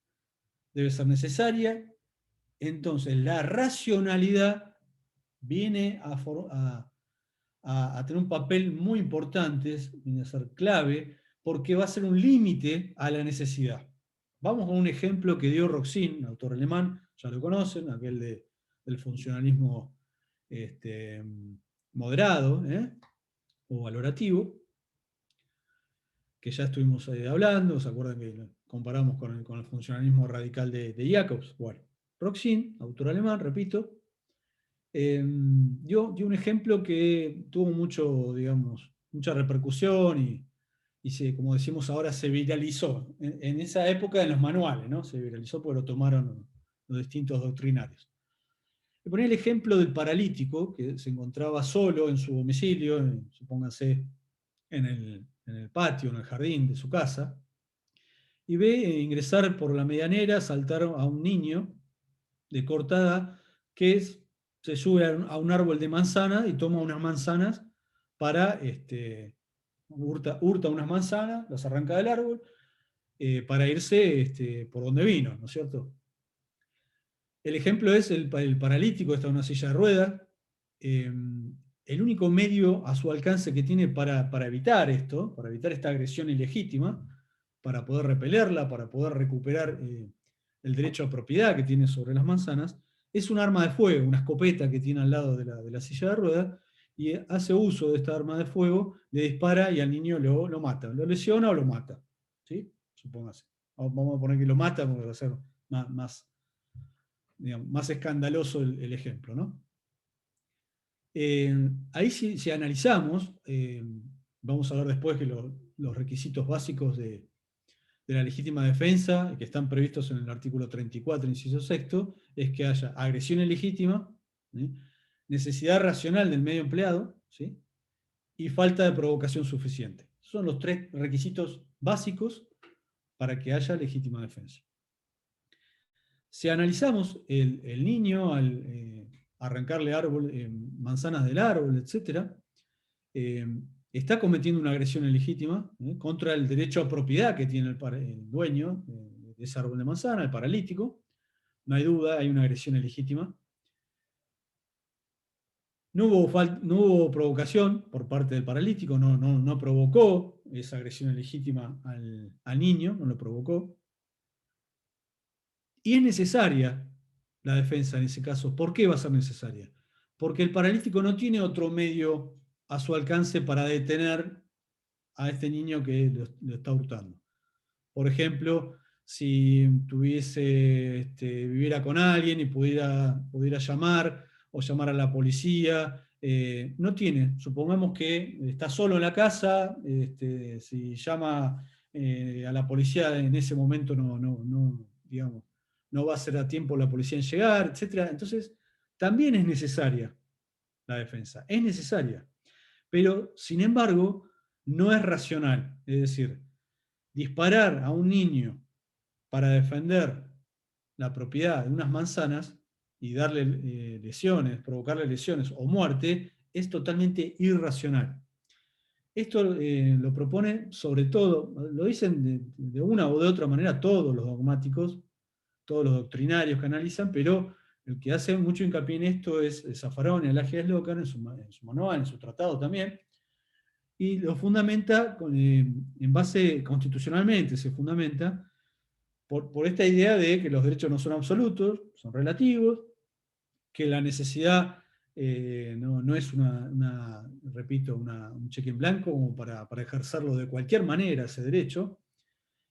Debe ser necesaria. Entonces, la racionalidad viene a tener un papel muy importante, viene a ser clave, porque va a ser un límite a la necesidad. Vamos con un ejemplo que dio Roxin, un autor alemán, ya lo conocen, aquel del funcionalismo moderado o valorativo, que ya estuvimos hablando, ¿se acuerdan que lo comparamos con el funcionalismo radical de Jacobs? Bueno, Roxin, autor alemán, repito, dio un ejemplo que tuvo mucha repercusión y como decimos ahora, se viralizó. En esa época en los manuales, ¿no? Se viralizó porque lo tomaron los distintos doctrinarios. Le ponía el ejemplo del paralítico que se encontraba solo en su domicilio, supóngase en el patio, en el jardín de su casa, y ve ingresar por la medianera, saltar a un niño de corta edad que se sube a un árbol de manzana y toma unas manzanas para, hurta unas manzanas, las arranca del árbol, para irse por donde vino, ¿no es cierto? El ejemplo es el paralítico, está en una silla de ruedas. El único medio a su alcance que tiene para evitar esto, para evitar esta agresión ilegítima, para poder repelerla, para poder recuperar el derecho a propiedad que tiene sobre las manzanas, es un arma de fuego, una escopeta que tiene al lado de la silla de ruedas, y hace uso de esta arma de fuego, le dispara y al niño lo mata. Lo lesiona o lo mata. ¿Sí? Supóngase. Vamos a poner que lo mata porque va a ser más escandaloso el ejemplo, ¿no? Ahí si analizamos, vamos a ver después que los requisitos básicos de la legítima defensa, que están previstos en el artículo 34, inciso sexto, es que haya agresión ilegítima, ¿sí? Necesidad racional del medio empleado, ¿sí? Y falta de provocación suficiente. Son los tres requisitos básicos para que haya legítima defensa. Si analizamos el niño al arrancarle manzanas del árbol, etc., está cometiendo una agresión ilegítima contra el derecho a propiedad que tiene el dueño de ese árbol de manzana, el paralítico. No hay duda, hay una agresión ilegítima. No hubo provocación por parte del paralítico, no provocó esa agresión ilegítima al niño, no lo provocó. Y es necesaria la defensa en ese caso. ¿Por qué va a ser necesaria? Porque el paralítico no tiene otro medio a su alcance para detener a este niño que lo está hurtando. Por ejemplo, si viviera con alguien y pudiera llamar o llamar a la policía, no tiene. Supongamos que está solo en la casa, si llama a la policía en ese momento no va a ser a tiempo la policía en llegar, etc. Entonces, también es necesaria la defensa. Es necesaria, pero sin embargo no es racional. Es decir, disparar a un niño para defender la propiedad de unas manzanas y darle lesiones, provocarle lesiones o muerte, es totalmente irracional. Esto lo propone sobre todo, lo dicen de una o de otra manera todos los dogmáticos, todos los doctrinarios que analizan, pero el que hace mucho hincapié en esto es Zaffaroni y Alagia Slocar en su manual, en su tratado también, y lo fundamenta en base constitucionalmente, se fundamenta por esta idea de que los derechos no son absolutos, son relativos, que la necesidad no es repito, un cheque en blanco como para ejercerlo de cualquier manera ese derecho,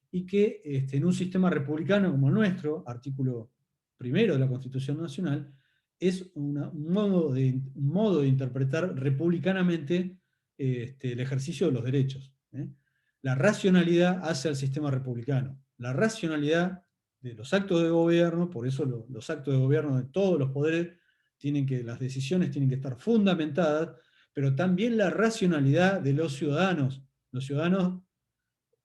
y que en un sistema republicano como el nuestro, artículo 1 de la Constitución Nacional, es un modo de interpretar republicanamente el ejercicio de los derechos. La racionalidad hace al sistema republicano. La racionalidad de los actos de gobierno, por eso los actos de gobierno de todos los poderes, las decisiones tienen que estar fundamentadas, pero también la racionalidad de los ciudadanos. Los ciudadanos,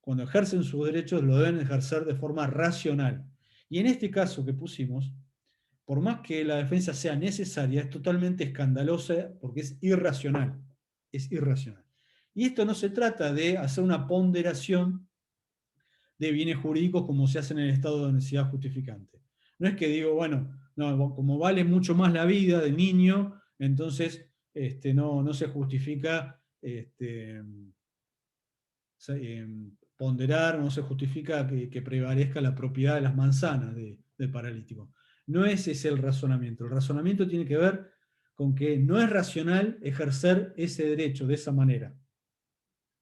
cuando ejercen sus derechos, lo deben ejercer de forma racional. Y en este caso que pusimos, por más que la defensa sea necesaria, es totalmente escandalosa porque es irracional. Es irracional. Y esto no se trata de hacer una ponderación de bienes jurídicos como se hace en el estado de necesidad justificante. No es que digo, bueno, no, como vale mucho más la vida del niño, entonces no se justifica ponderar, no se justifica que prevalezca la propiedad de las manzanas del paralítico. No ese es el razonamiento. El razonamiento tiene que ver con que no es racional ejercer ese derecho de esa manera.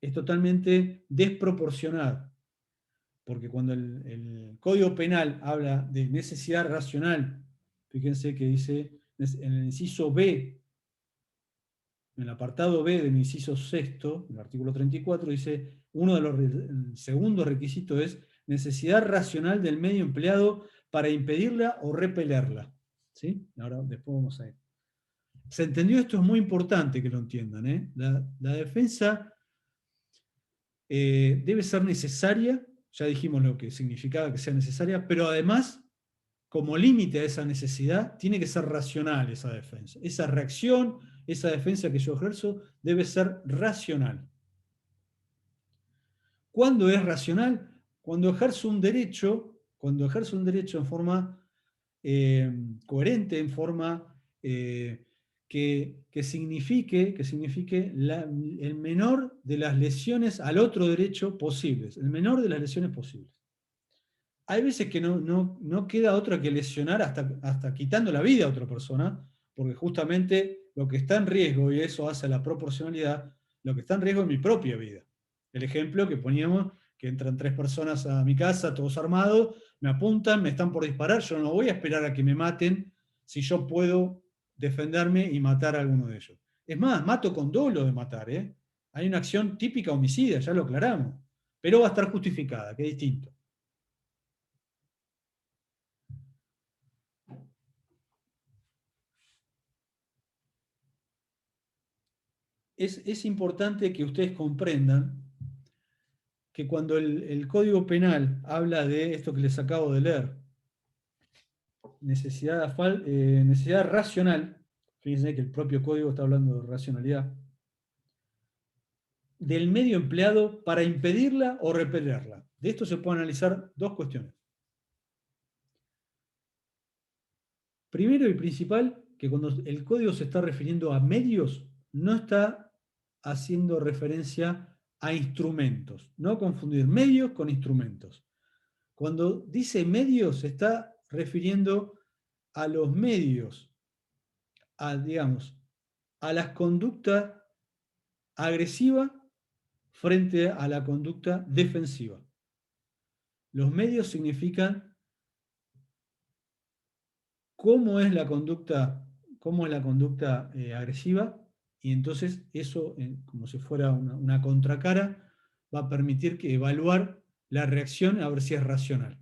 Es totalmente desproporcionado. Porque cuando el Código Penal habla de necesidad racional, fíjense que dice en el inciso B, en el apartado B del inciso sexto, el artículo 34, dice, el segundo requisito es necesidad racional del medio empleado para impedirla o repelerla. ¿Sí? Ahora después vamos a ir. ¿Se entendió? Esto es muy importante que lo entiendan. La defensa debe ser necesaria. Ya dijimos lo que significaba que sea necesaria, pero además, como límite a esa necesidad, tiene que ser racional esa defensa. Esa reacción, esa defensa que yo ejerzo, debe ser racional. ¿Cuándo es racional? Cuando ejerzo un derecho en forma coherente, en forma que signifique el menor de las lesiones al otro derecho posibles, el menor de las lesiones posibles. Hay veces que no queda otra que lesionar hasta quitando la vida a otra persona, porque justamente lo que está en riesgo, y eso hace la proporcionalidad, lo que está en riesgo es mi propia vida. El ejemplo que poníamos, que entran 3 personas a mi casa, todos armados, me apuntan, me están por disparar, yo no voy a esperar a que me maten si yo puedo defenderme y matar a alguno de ellos. Es más, mato con dolo de matar. Hay una acción típica homicida, ya lo aclaramos, pero va a estar justificada, que es distinto. Es importante que ustedes comprendan que cuando el Código Penal habla de esto que les acabo de leer, necesidad racional, fíjense que el propio código está hablando de racionalidad, del medio empleado para impedirla o repelerla. De esto se pueden analizar 2 cuestiones. Primero y principal, que cuando el código se está refiriendo a medios, no está haciendo referencia a instrumentos. No confundir medios con instrumentos. Cuando dice medios, se está refiriendo a los medios, a las conductas agresivas frente a la conducta defensiva. Los medios significan cómo es la conducta agresiva, y entonces eso, como si fuera una contracara, va a permitir evaluar la reacción a ver si es racional.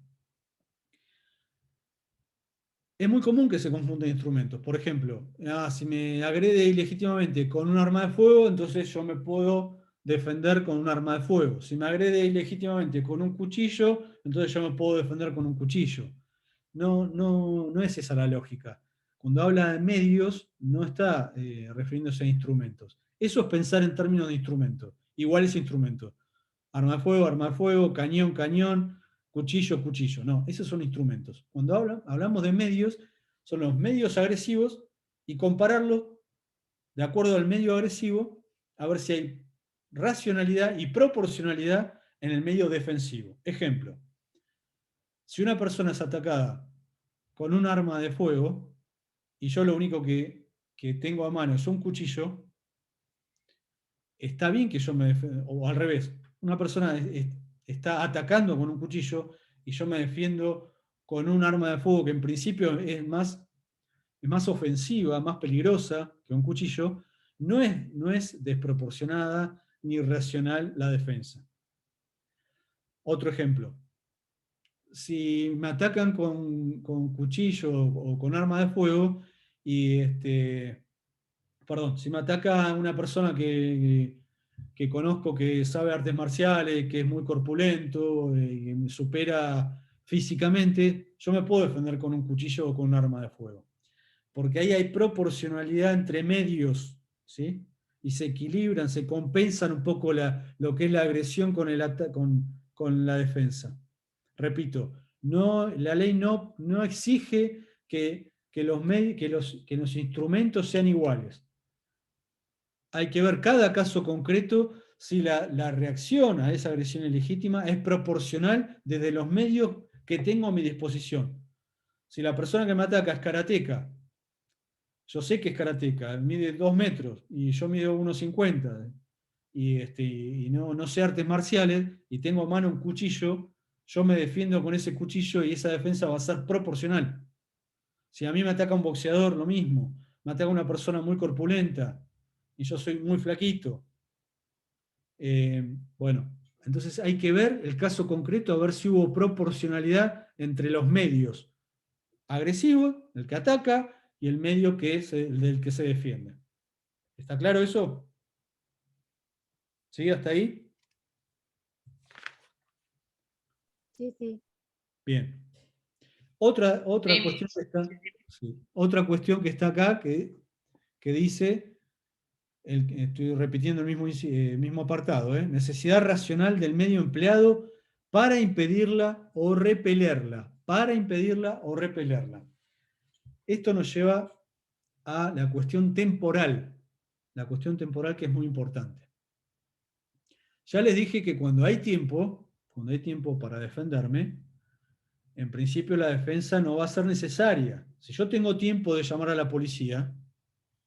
es muy común que se confundan instrumentos. Por ejemplo, si me agrede ilegítimamente con un arma de fuego, entonces yo me puedo defender con un arma de fuego. Si me agrede ilegítimamente con un cuchillo, entonces yo me puedo defender con un cuchillo. No es esa la lógica. Cuando habla de medios, no está refiriéndose a instrumentos. Eso es pensar en términos de instrumentos. Igual es instrumento. Arma de fuego, cañón, cañón, cuchillo, cuchillo. No, esos son instrumentos. Cuando hablamos de medios, son los medios agresivos y compararlo de acuerdo al medio agresivo, a ver si hay racionalidad y proporcionalidad en el medio defensivo. Ejemplo, si una persona es atacada con un arma de fuego y yo lo único que tengo a mano es un cuchillo, está bien que yo me defienda, o al revés, una persona está atacando con un cuchillo y yo me defiendo con un arma de fuego que en principio es más ofensiva, más peligrosa que un cuchillo, no es desproporcionada ni irracional la defensa. Otro ejemplo, si me atacan con cuchillo o con arma de fuego, y si me ataca una persona que conozco que sabe artes marciales, que es muy corpulento, que me supera físicamente, yo me puedo defender con un cuchillo o con un arma de fuego. Porque ahí hay proporcionalidad entre medios, ¿sí? Y se equilibran, se compensan un poco lo que es la agresión con la defensa. Repito, la ley no exige que los instrumentos sean iguales. Hay que ver cada caso concreto si la reacción a esa agresión ilegítima es proporcional desde los medios que tengo a mi disposición. Si la persona que me ataca es karateca, yo sé que es karateca, mide 2 metros y yo mido 1,50 y no sé artes marciales y tengo a mano un cuchillo, yo me defiendo con ese cuchillo y esa defensa va a ser proporcional. Si a mí me ataca un boxeador, lo mismo. Me ataca una persona muy corpulenta y yo soy muy flaquito. Bueno, entonces hay que ver el caso concreto, a ver si hubo proporcionalidad entre los medios agresivos, el que ataca, y el medio que es el del que se defiende. ¿Está claro eso? ¿Sí? ¿Hasta ahí? Sí. Bien. Otra Sí. cuestión que está, sí, otra cuestión que está acá que dice, estoy repitiendo el mismo apartado, necesidad racional del medio empleado para impedirla o repelerla. Para impedirla o repelerla. Esto nos lleva a la cuestión temporal que es muy importante. Ya les dije que cuando hay tiempo para defenderme, en principio la defensa no va a ser necesaria. Si yo tengo tiempo de llamar a la policía,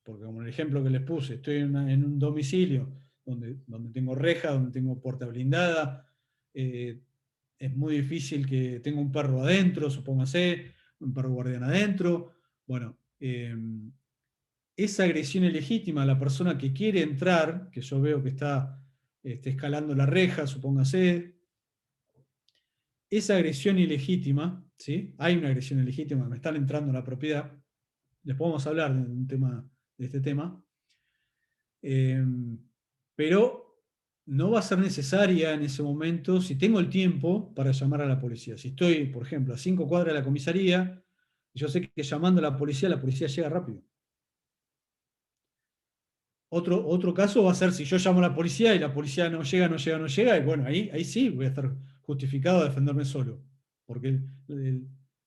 porque como en el ejemplo que les puse, estoy en un domicilio donde tengo reja, donde tengo puerta blindada, es muy difícil que tenga un perro adentro, supóngase, un perro guardián adentro. Bueno, esa agresión ilegítima a la persona que quiere entrar, que yo veo que está escalando la reja, supóngase, esa agresión ilegítima, ¿sí? Hay una agresión ilegítima, me están entrando en la propiedad, después vamos a hablar de este tema, pero no va a ser necesaria en ese momento si tengo el tiempo para llamar a la policía. Si estoy, por ejemplo, a 5 cuadras de la comisaría, yo sé que llamando a la policía llega rápido. Otro caso va a ser si yo llamo a la policía y la policía no llega, y bueno, ahí sí voy a estar justificado a defenderme solo, porque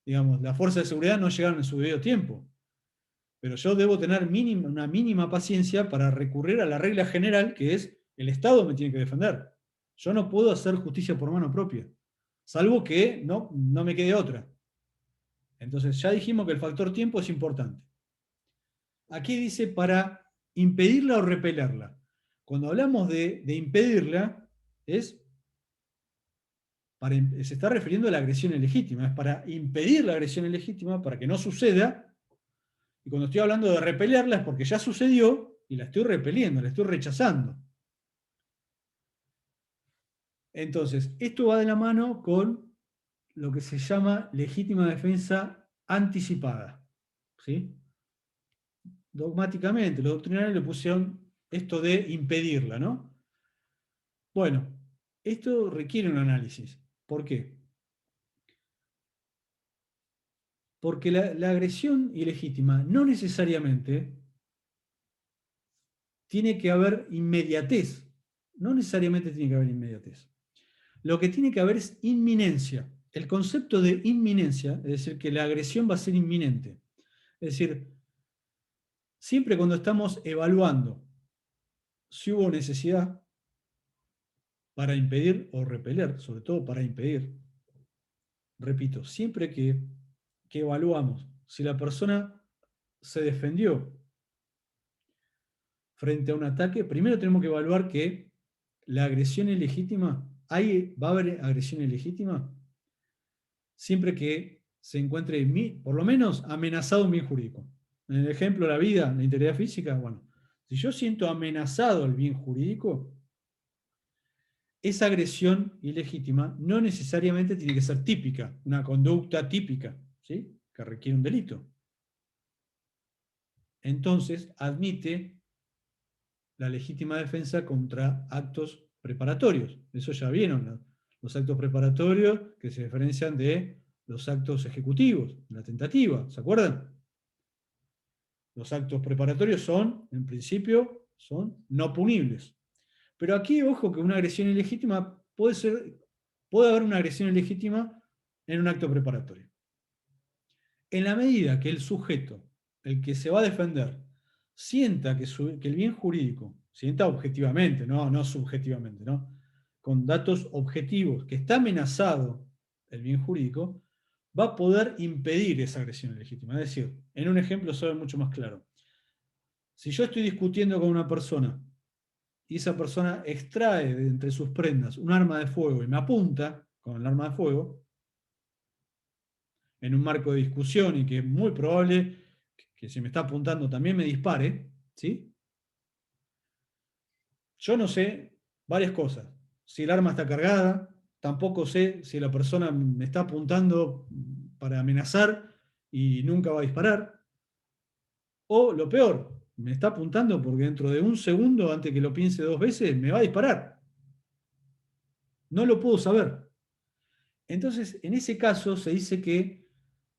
digamos, la fuerza de seguridad no llegaron en su debido tiempo. Pero yo debo tener una mínima paciencia para recurrir a la regla general, que es el Estado me tiene que defender. Yo no puedo hacer justicia por mano propia, salvo que no me quede otra. Entonces ya dijimos que el factor tiempo es importante. Aquí dice para impedirla o repelerla. Cuando hablamos de impedirla, se está refiriendo a la agresión ilegítima, es para impedir la agresión ilegítima, para que no suceda, y cuando estoy hablando de repelerla es porque ya sucedió y la estoy repeliendo, la estoy rechazando. Entonces, esto va de la mano con lo que se llama legítima defensa anticipada. ¿Sí? Dogmáticamente, los doctrinarios le pusieron esto de impedirla, ¿no? Bueno, esto requiere un análisis. ¿Por qué? Porque la agresión ilegítima no necesariamente tiene que haber inmediatez. No necesariamente tiene que haber inmediatez. Lo que tiene que haber es inminencia. El concepto de inminencia, es decir, que la agresión va a ser inminente. Es decir, siempre cuando estamos evaluando si hubo necesidad para impedir o repeler, sobre todo para impedir, repito, siempre que evaluamos si la persona se defendió frente a un ataque, primero tenemos que evaluar que la agresión ilegítima, va a haber agresión ilegítima siempre que se encuentre, por lo menos, amenazado un bien jurídico. En el ejemplo, la vida, la integridad física, bueno, si yo siento amenazado el bien jurídico, esa agresión ilegítima no necesariamente tiene que ser típica, una conducta típica, ¿sí? Que requiere un delito. Entonces, admite la legítima defensa contra actos preparatorios. Eso ya vieron, ¿no? Los actos preparatorios que se diferencian de los actos ejecutivos, la tentativa, ¿se acuerdan? Los actos preparatorios son, en principio, son no punibles. Pero aquí, ojo, que una agresión ilegítima puede haber una agresión ilegítima en un acto preparatorio. En la medida que el sujeto, el que se va a defender, sienta que el bien jurídico, sienta objetivamente, no subjetivamente, ¿no? Con datos objetivos, que está amenazado el bien jurídico, va a poder impedir esa agresión ilegítima. Es decir, en un ejemplo se ve mucho más claro. Si yo estoy discutiendo con una persona y esa persona extrae de entre sus prendas un arma de fuego y me apunta con el arma de fuego, en un marco de discusión y que es muy probable que si me está apuntando también me dispare, ¿sí? Yo no sé varias cosas. Si el arma está cargada, tampoco sé si la persona me está apuntando para amenazar y nunca va a disparar. O lo peor, me está apuntando porque dentro de un segundo, antes que lo piense dos veces, me va a disparar. No lo puedo saber. Entonces, en ese caso se dice que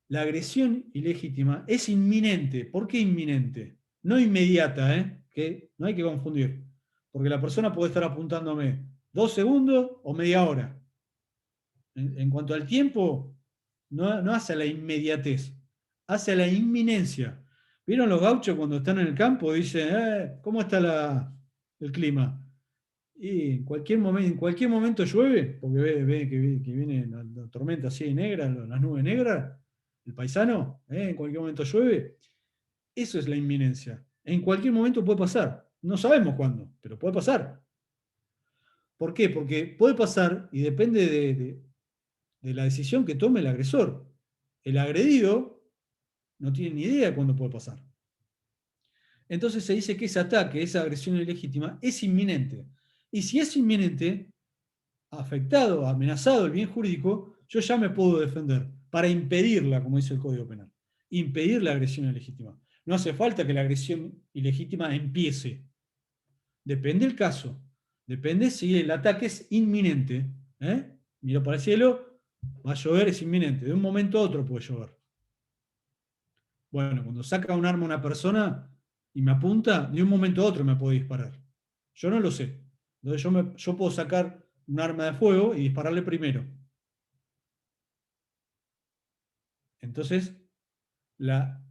la agresión ilegítima es inminente. ¿Por qué inminente? No inmediata, que no hay que confundir. Porque la persona puede estar apuntándome 2 segundos o media hora. En cuanto al tiempo, no hace a la inmediatez, hace a la inminencia. ¿Vieron los gauchos cuando están en el campo? Dicen, ¿cómo está el clima? Y en cualquier momento llueve, porque ve que viene la tormenta así negra, las nubes negras, el paisano, en cualquier momento llueve. Eso es la inminencia. En cualquier momento puede pasar. No sabemos cuándo, pero puede pasar. ¿Por qué? Porque puede pasar y depende de la decisión que tome el agresor. El agredido no tiene ni idea de cuándo puede pasar. Entonces se dice que ese ataque, esa agresión ilegítima, es inminente. Y si es inminente, afectado, amenazado el bien jurídico, yo ya me puedo defender para impedirla, como dice el Código Penal. Impedir la agresión ilegítima. No hace falta que la agresión ilegítima empiece. Depende del caso. Depende si el ataque es inminente. Miro para el cielo, va a llover, es inminente. De un momento a otro puede llover. Bueno, cuando saca un arma una persona y me apunta, de un momento a otro me puede disparar. Yo no lo sé. Entonces yo puedo sacar un arma de fuego y dispararle primero. Entonces, la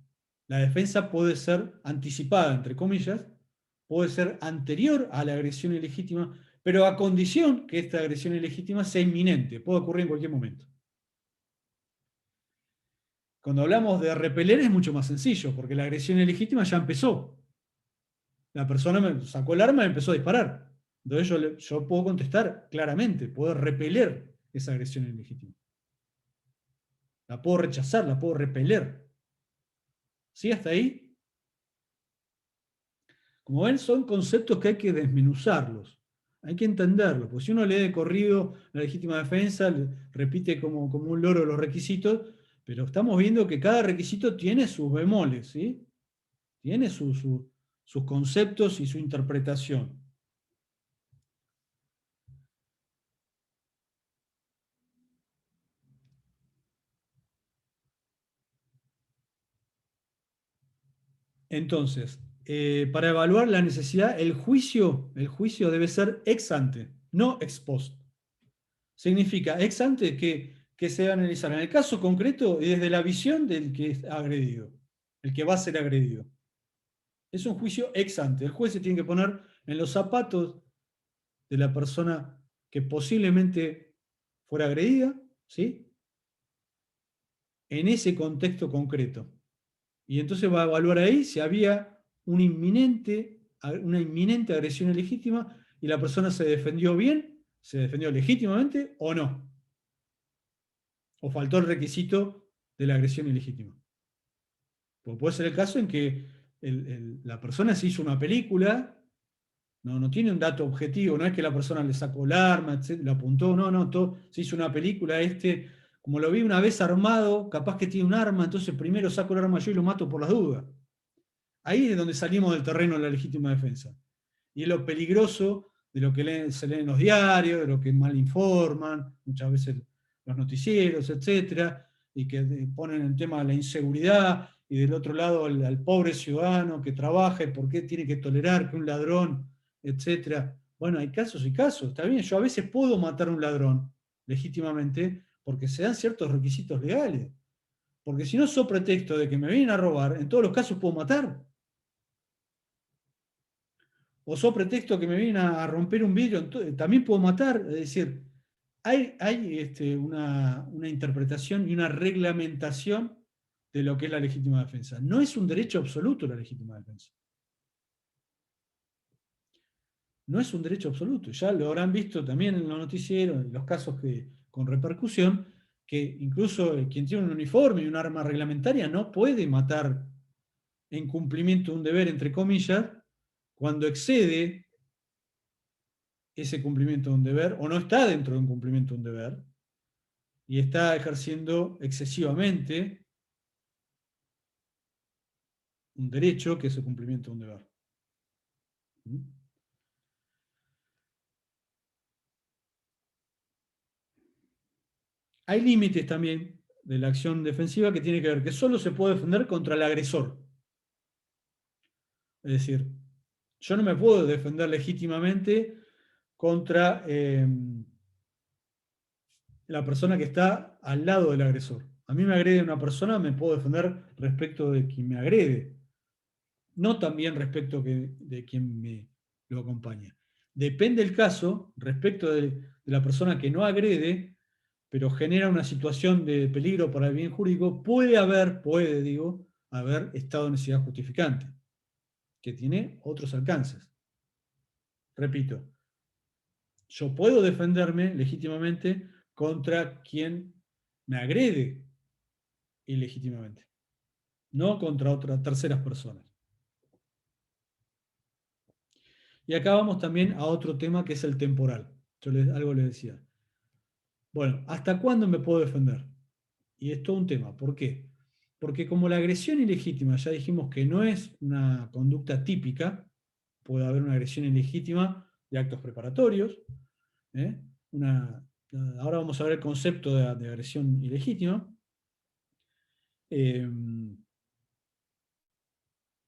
defensa puede ser anticipada, entre comillas, puede ser anterior a la agresión ilegítima, pero a condición que esta agresión ilegítima sea inminente, puede ocurrir en cualquier momento. Cuando hablamos de repeler es mucho más sencillo, porque la agresión ilegítima ya empezó. La persona me sacó el arma y empezó a disparar. Entonces yo puedo contestar claramente, puedo repeler esa agresión ilegítima. La puedo rechazar, la puedo repeler. ¿Sí? ¿Hasta ahí? Como ven, son conceptos que hay que desmenuzarlos. Hay que entenderlos, porque si uno lee de corrido la legítima defensa, repite como un loro los requisitos, Pero estamos viendo que cada requisito tiene sus bemoles, ¿sí? Tiene sus conceptos y su interpretación. Entonces, para evaluar la necesidad, el juicio debe ser ex ante, no ex post. Significa ex ante que se va a analizar en el caso concreto y desde la visión del que es agredido, el que va a ser agredido. Es un juicio ex ante. El juez se tiene que poner en los zapatos de la persona que posiblemente fuera agredida, ¿sí? En ese contexto concreto. Y entonces va a evaluar ahí si había una inminente agresión ilegítima y la persona se defendió bien, se defendió legítimamente o no. O faltó el requisito de la agresión ilegítima. Porque puede ser el caso en que la persona se hizo una película, no tiene un dato objetivo, no es que la persona le sacó el arma, etc., le apuntó, no, se hizo una película, como lo vi una vez armado, capaz que tiene un arma, entonces primero saco el arma yo y lo mato por las dudas. Ahí es donde salimos del terreno de la legítima defensa. Y es lo peligroso de lo que se lee en los diarios, de lo que mal informan, muchas veces los noticieros, etcétera, y que ponen el tema de la inseguridad, y del otro lado al pobre ciudadano que trabaja y por qué tiene que tolerar que un ladrón, etcétera. Bueno, hay casos y casos. Está bien, yo a veces puedo matar a un ladrón legítimamente porque se dan ciertos requisitos legales. Porque si no, so pretexto de que me vienen a robar, en todos los casos puedo matar. O so pretexto que me vienen a romper un vidrio, también puedo matar. Es decir, hay una interpretación y una reglamentación de lo que es la legítima defensa. No es un derecho absoluto la legítima defensa. No es un derecho absoluto. Ya lo habrán visto también en los noticieros, en los casos con repercusión, que incluso quien tiene un uniforme y un arma reglamentaria no puede matar en cumplimiento de un deber, entre comillas, cuando excede ese cumplimiento de un deber, o no está dentro de un cumplimiento de un deber, y está ejerciendo excesivamente un derecho que es el cumplimiento de un deber. Hay límites también de la acción defensiva que tiene que ver que solo se puede defender contra el agresor. Es decir, yo no me puedo defender legítimamente contra la persona que está al lado del agresor. A mí me agrede una persona, me puedo defender respecto de quien me agrede, no también respecto de quien me lo acompaña. Depende el caso, respecto de la persona que no agrede, pero genera una situación de peligro para el bien jurídico, puede haber estado de necesidad justificante, que tiene otros alcances. Repito, yo puedo defenderme legítimamente contra quien me agrede ilegítimamente, no contra otras terceras personas. Y acá vamos también a otro tema que es el temporal. Yo algo les decía. Bueno, ¿hasta cuándo me puedo defender? Y es todo un tema. ¿Por qué? Porque como la agresión ilegítima, ya dijimos que no es una conducta típica, puede haber una agresión ilegítima de actos preparatorios. Ahora vamos a ver el concepto de agresión ilegítima.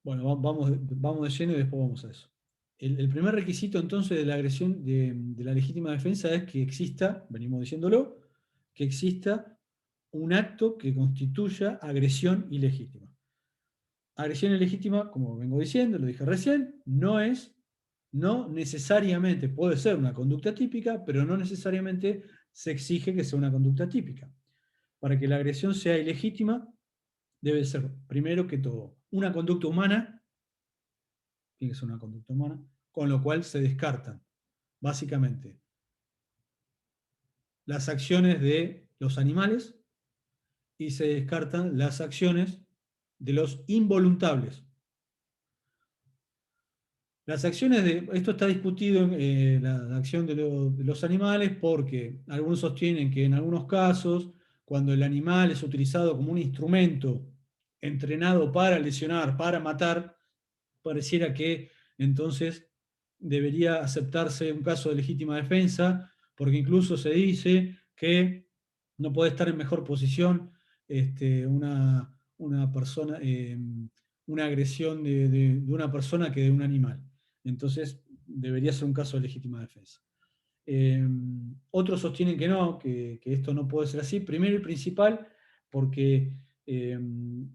Bueno, vamos de lleno y después vamos a eso. El primer requisito entonces de la agresión de la legítima defensa es que exista, venimos diciéndolo, que exista un acto que constituya agresión ilegítima. Agresión ilegítima, como vengo diciendo, lo dije recién, no necesariamente puede ser una conducta típica, pero no necesariamente se exige que sea una conducta típica. Para que la agresión sea ilegítima, debe ser, primero que todo, una conducta humana, tiene que ser una conducta humana, con lo cual se descartan, básicamente, las acciones de los animales y se descartan las acciones de los involuntables. Las acciones esto está discutido en la acción de los animales porque algunos sostienen que en algunos casos cuando el animal es utilizado como un instrumento entrenado para lesionar, para matar, pareciera que entonces debería aceptarse un caso de legítima defensa, porque incluso se dice que no puede estar en mejor posición una persona, una agresión de una persona que de un animal. Entonces debería ser un caso de legítima defensa. Otros sostienen que no, que esto no puede ser así. Primero y principal, porque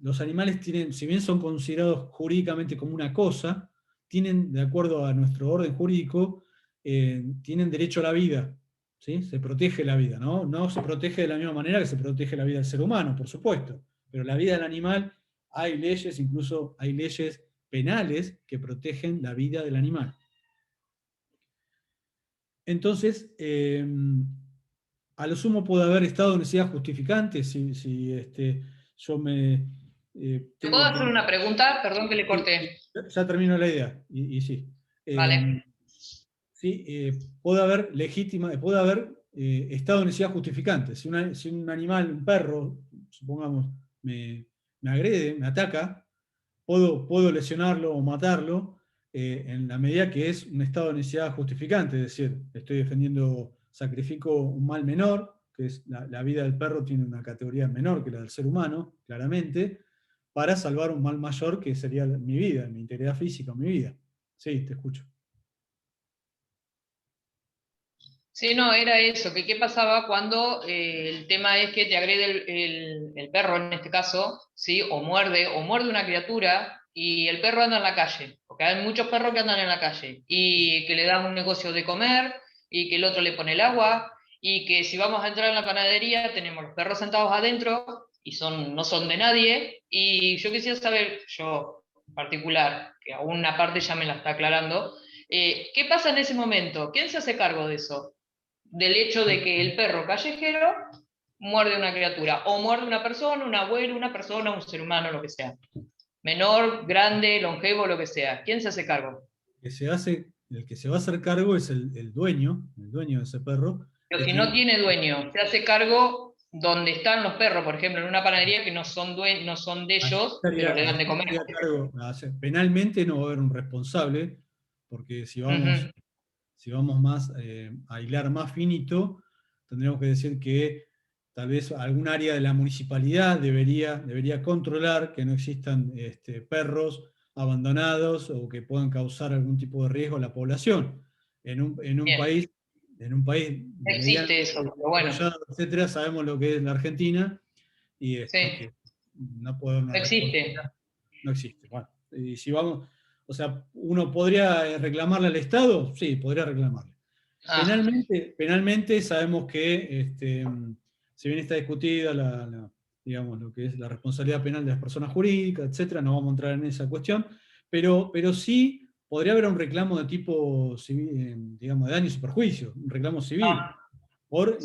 los animales tienen, si bien son considerados jurídicamente como una cosa, tienen, de acuerdo a nuestro orden jurídico, tienen derecho a la vida, ¿sí? Se protege la vida, ¿no? No se protege de la misma manera que se protege la vida del ser humano, por supuesto, pero la vida del animal, hay leyes, incluso hay leyes penales que protegen la vida del animal. Entonces, a lo sumo puede haber estado de necesidad justificante si yo me... ¿Te puedo hacer una pregunta? Perdón que le corté. Ya termino la idea, y sí. Vale. Sí, puede haber estado de necesidad justificante. Si un animal, un perro, supongamos, me agrede, me ataca, puedo lesionarlo o matarlo en la medida que es un estado de necesidad justificante, es decir, estoy defendiendo, sacrifico un mal menor, que es la vida del perro tiene una categoría menor que la del ser humano, claramente, para salvar un mal mayor que sería mi vida, mi integridad física, mi vida. Sí, te escucho. Sí, no, era eso, que qué pasaba cuando el tema es que te agrede el perro, en este caso, ¿sí? O muerde una criatura y el perro anda en la calle, porque hay muchos perros que andan en la calle y que le dan un negocio de comer y que el otro le pone el agua y que si vamos a entrar en la panadería tenemos los perros sentados adentro y no son de nadie y yo quisiera saber, yo en particular, que aún una parte ya me la está aclarando, ¿qué pasa en ese momento? ¿Quién se hace cargo de eso? Del hecho de que el perro callejero muerde a una criatura, o muerde a una persona, un abuelo, una persona, un ser humano, lo que sea. Menor, grande, longevo, lo que sea. ¿Quién se hace cargo? El que se va a hacer cargo es el dueño de ese perro. Pero si no tiene dueño, se hace cargo donde están los perros, por ejemplo, en una panadería que no son de ellos, pero le dan de comer. Penalmente no va a haber un responsable, porque si vamos más a hilar más finito, tendríamos que decir que tal vez algún área de la municipalidad debería controlar que no existan perros abandonados o que puedan causar algún tipo de riesgo a la población. En un país existe eso, pero bueno. Etcétera, sabemos lo que es la Argentina y sí. que no puede haber una existe. No existe. Bueno, y si vamos, o sea, ¿uno podría reclamarle al Estado? Sí, podría reclamarle. Penalmente sabemos que, si bien está discutida digamos, lo que es la responsabilidad penal de las personas jurídicas, etcétera, no vamos a entrar en esa cuestión, pero sí podría haber un reclamo de tipo civil, digamos, de daños y perjuicios, un reclamo civil,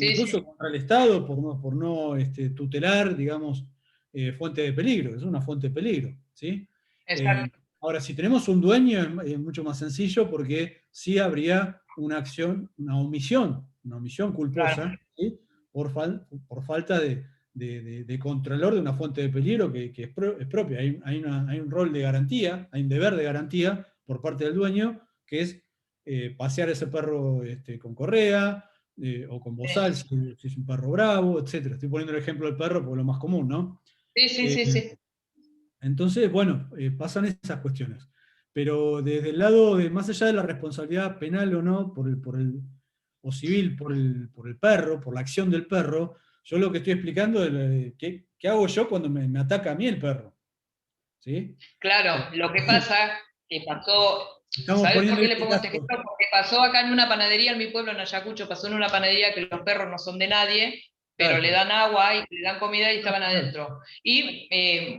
incluso contra el Estado, por no tutelar, digamos, fuente de peligro, es una fuente de peligro, ¿sí? Ahora, si tenemos un dueño es mucho más sencillo porque sí habría una acción, una omisión culposa, claro. ¿Sí? por falta de controlador de una fuente de peligro que es propia. Hay un rol de garantía, hay un deber de garantía por parte del dueño, que es pasear a ese perro con correa, o con bozal, si es un perro bravo, etc. Estoy poniendo el ejemplo del perro porque es lo más común, ¿no? Sí. Entonces, bueno, pasan esas cuestiones. Pero desde el lado de, más allá de la responsabilidad penal o no, o civil por el perro, por la acción del perro, yo lo que estoy explicando es qué hago yo cuando me ataca a mí el perro. ¿Sí? Claro, lo que pasa que pasó. ¿Sabes por qué le pongo este ejemplo? Porque pasó acá en una panadería en mi pueblo, en Ayacucho, pasó en una panadería que los perros no son de nadie, pero le dan agua y le dan comida y estaban adentro. Y,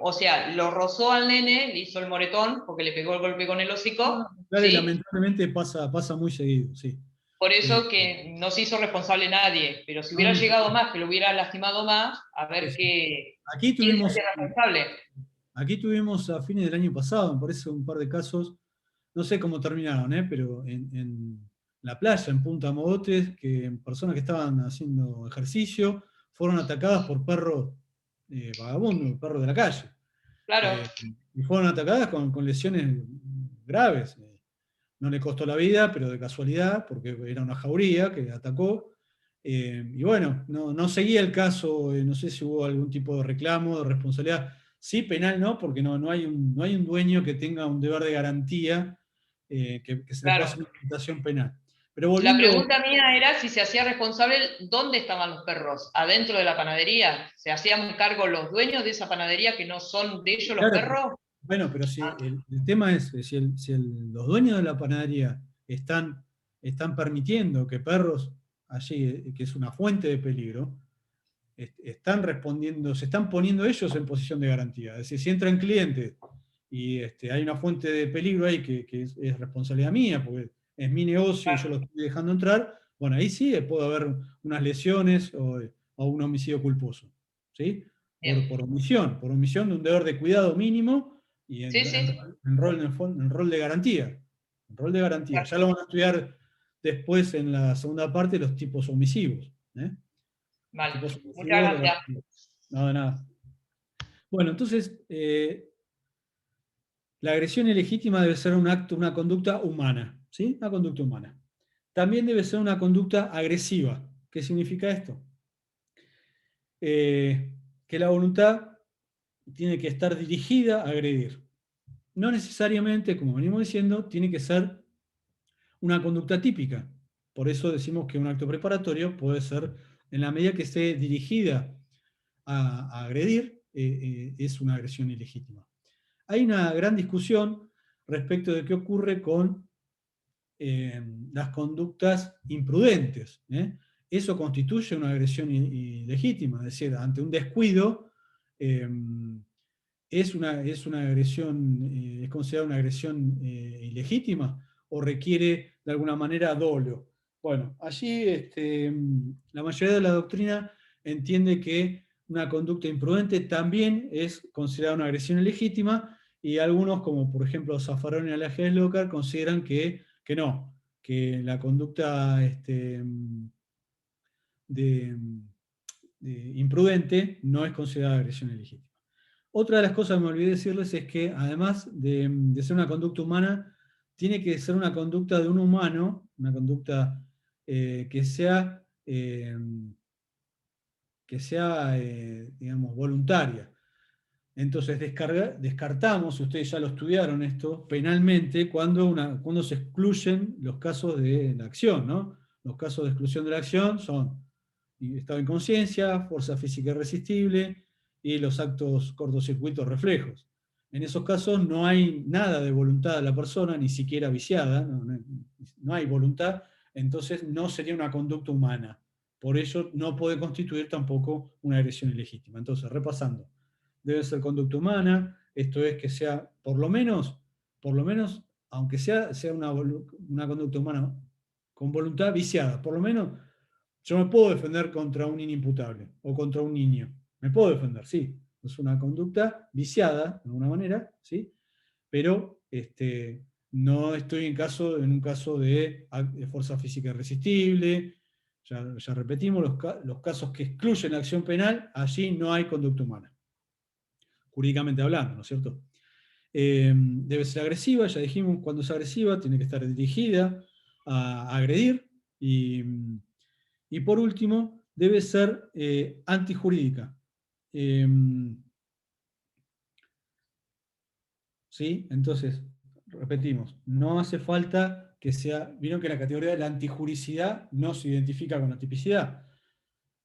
o sea, lo rozó al nene, le hizo el moretón, porque le pegó el golpe con el hocico. Claro, ¿sí? Lamentablemente pasa muy seguido, sí. Por eso que no se hizo responsable nadie, pero si hubiera llegado más, que lo hubiera lastimado más, a ver qué. Aquí tuvimos, ¿quién se hace responsable? Aquí tuvimos a fines del año pasado, me parece, un par de casos, no sé cómo terminaron, pero en la playa, en Punta Mogotes, que personas que estaban haciendo ejercicio fueron atacadas por perros vagabundos, perros de la calle. Claro. Y fueron atacadas con lesiones graves. No le costó la vida, pero de casualidad, porque era una jauría que atacó. Y bueno, no seguía el caso, no sé si hubo algún tipo de reclamo, de responsabilidad. Sí, penal no, porque no hay un dueño que tenga un deber de garantía que se le pueda hacer una imputación penal. Pero La volviendo, pregunta mía era si se hacía responsable, ¿dónde estaban los perros? ¿Adentro de la panadería? ¿Se hacían cargo los dueños de esa panadería que no son de ellos los claro, perros? bueno, pero si el tema es, si los dueños de la panadería están permitiendo que perros allí, que es una fuente de peligro, están respondiendo, se están poniendo ellos en posición de garantía. Es decir, si entran clientes y hay una fuente de peligro ahí que es responsabilidad mía, porque es mi negocio y yo lo estoy dejando entrar, bueno, ahí sí puede haber unas lesiones o un homicidio culposo. ¿Sí? Por omisión de un deber de cuidado mínimo y en, Sí, sí. en rol de garantía. En rol de garantía. Ya lo van a estudiar después en la segunda parte los tipos omisivos. Vale, Tipos omisivos, muchas gracias. no, de nada. Bueno, entonces, la agresión ilegítima debe ser un acto, una conducta humana, ¿sí? Una conducta humana. También debe ser una conducta agresiva. ¿Qué significa esto? Que la voluntad tiene que estar dirigida a agredir. No necesariamente, como venimos diciendo, tiene que ser una conducta típica. Por eso decimos que un acto preparatorio puede ser, en la medida que esté dirigida a agredir, es una agresión ilegítima. Hay una gran discusión respecto de qué ocurre con las conductas imprudentes. Eso constituye una agresión ilegítima, es decir, ante un descuido es una agresión, es considerada una agresión ilegítima o requiere de alguna manera dolo. Bueno, allí la mayoría de la doctrina entiende que una conducta imprudente también es considerada una agresión ilegítima y algunos, como por ejemplo Zaffaroni y Alajes Lócar, consideran que no, que la conducta imprudente no es considerada agresión ilegítima. Otra de las cosas que me olvidé decirles es que además de ser una conducta humana, tiene que ser una conducta de un humano, una conducta que sea, digamos, voluntaria. Entonces descartamos, ustedes ya lo estudiaron esto, penalmente, cuando se excluyen los casos de la acción, ¿no? Los casos de exclusión de la acción son estado de inconsciencia, fuerza física irresistible y los actos cortocircuitos reflejos. En esos casos no hay nada de voluntad de la persona, ni siquiera viciada, no hay voluntad, entonces no sería una conducta humana. Por ello no puede constituir tampoco una agresión ilegítima. Entonces, repasando, debe ser conducta humana, esto es que sea, por lo menos aunque sea una conducta humana con voluntad viciada, por lo menos yo me puedo defender contra un inimputable o contra un niño. Me puedo defender, sí. Es una conducta viciada, de alguna manera, ¿sí? Pero no estoy en un caso de fuerza física irresistible. Ya repetimos, los casos que excluyen la acción penal, allí no hay conducta humana, jurídicamente hablando, ¿no es cierto? Debe ser agresiva, ya dijimos, cuando es agresiva, tiene que estar dirigida a agredir y por último, debe ser antijurídica. ¿Sí? Entonces, repetimos, no hace falta que sea, vieron que la categoría de la antijuricidad no se identifica con la tipicidad.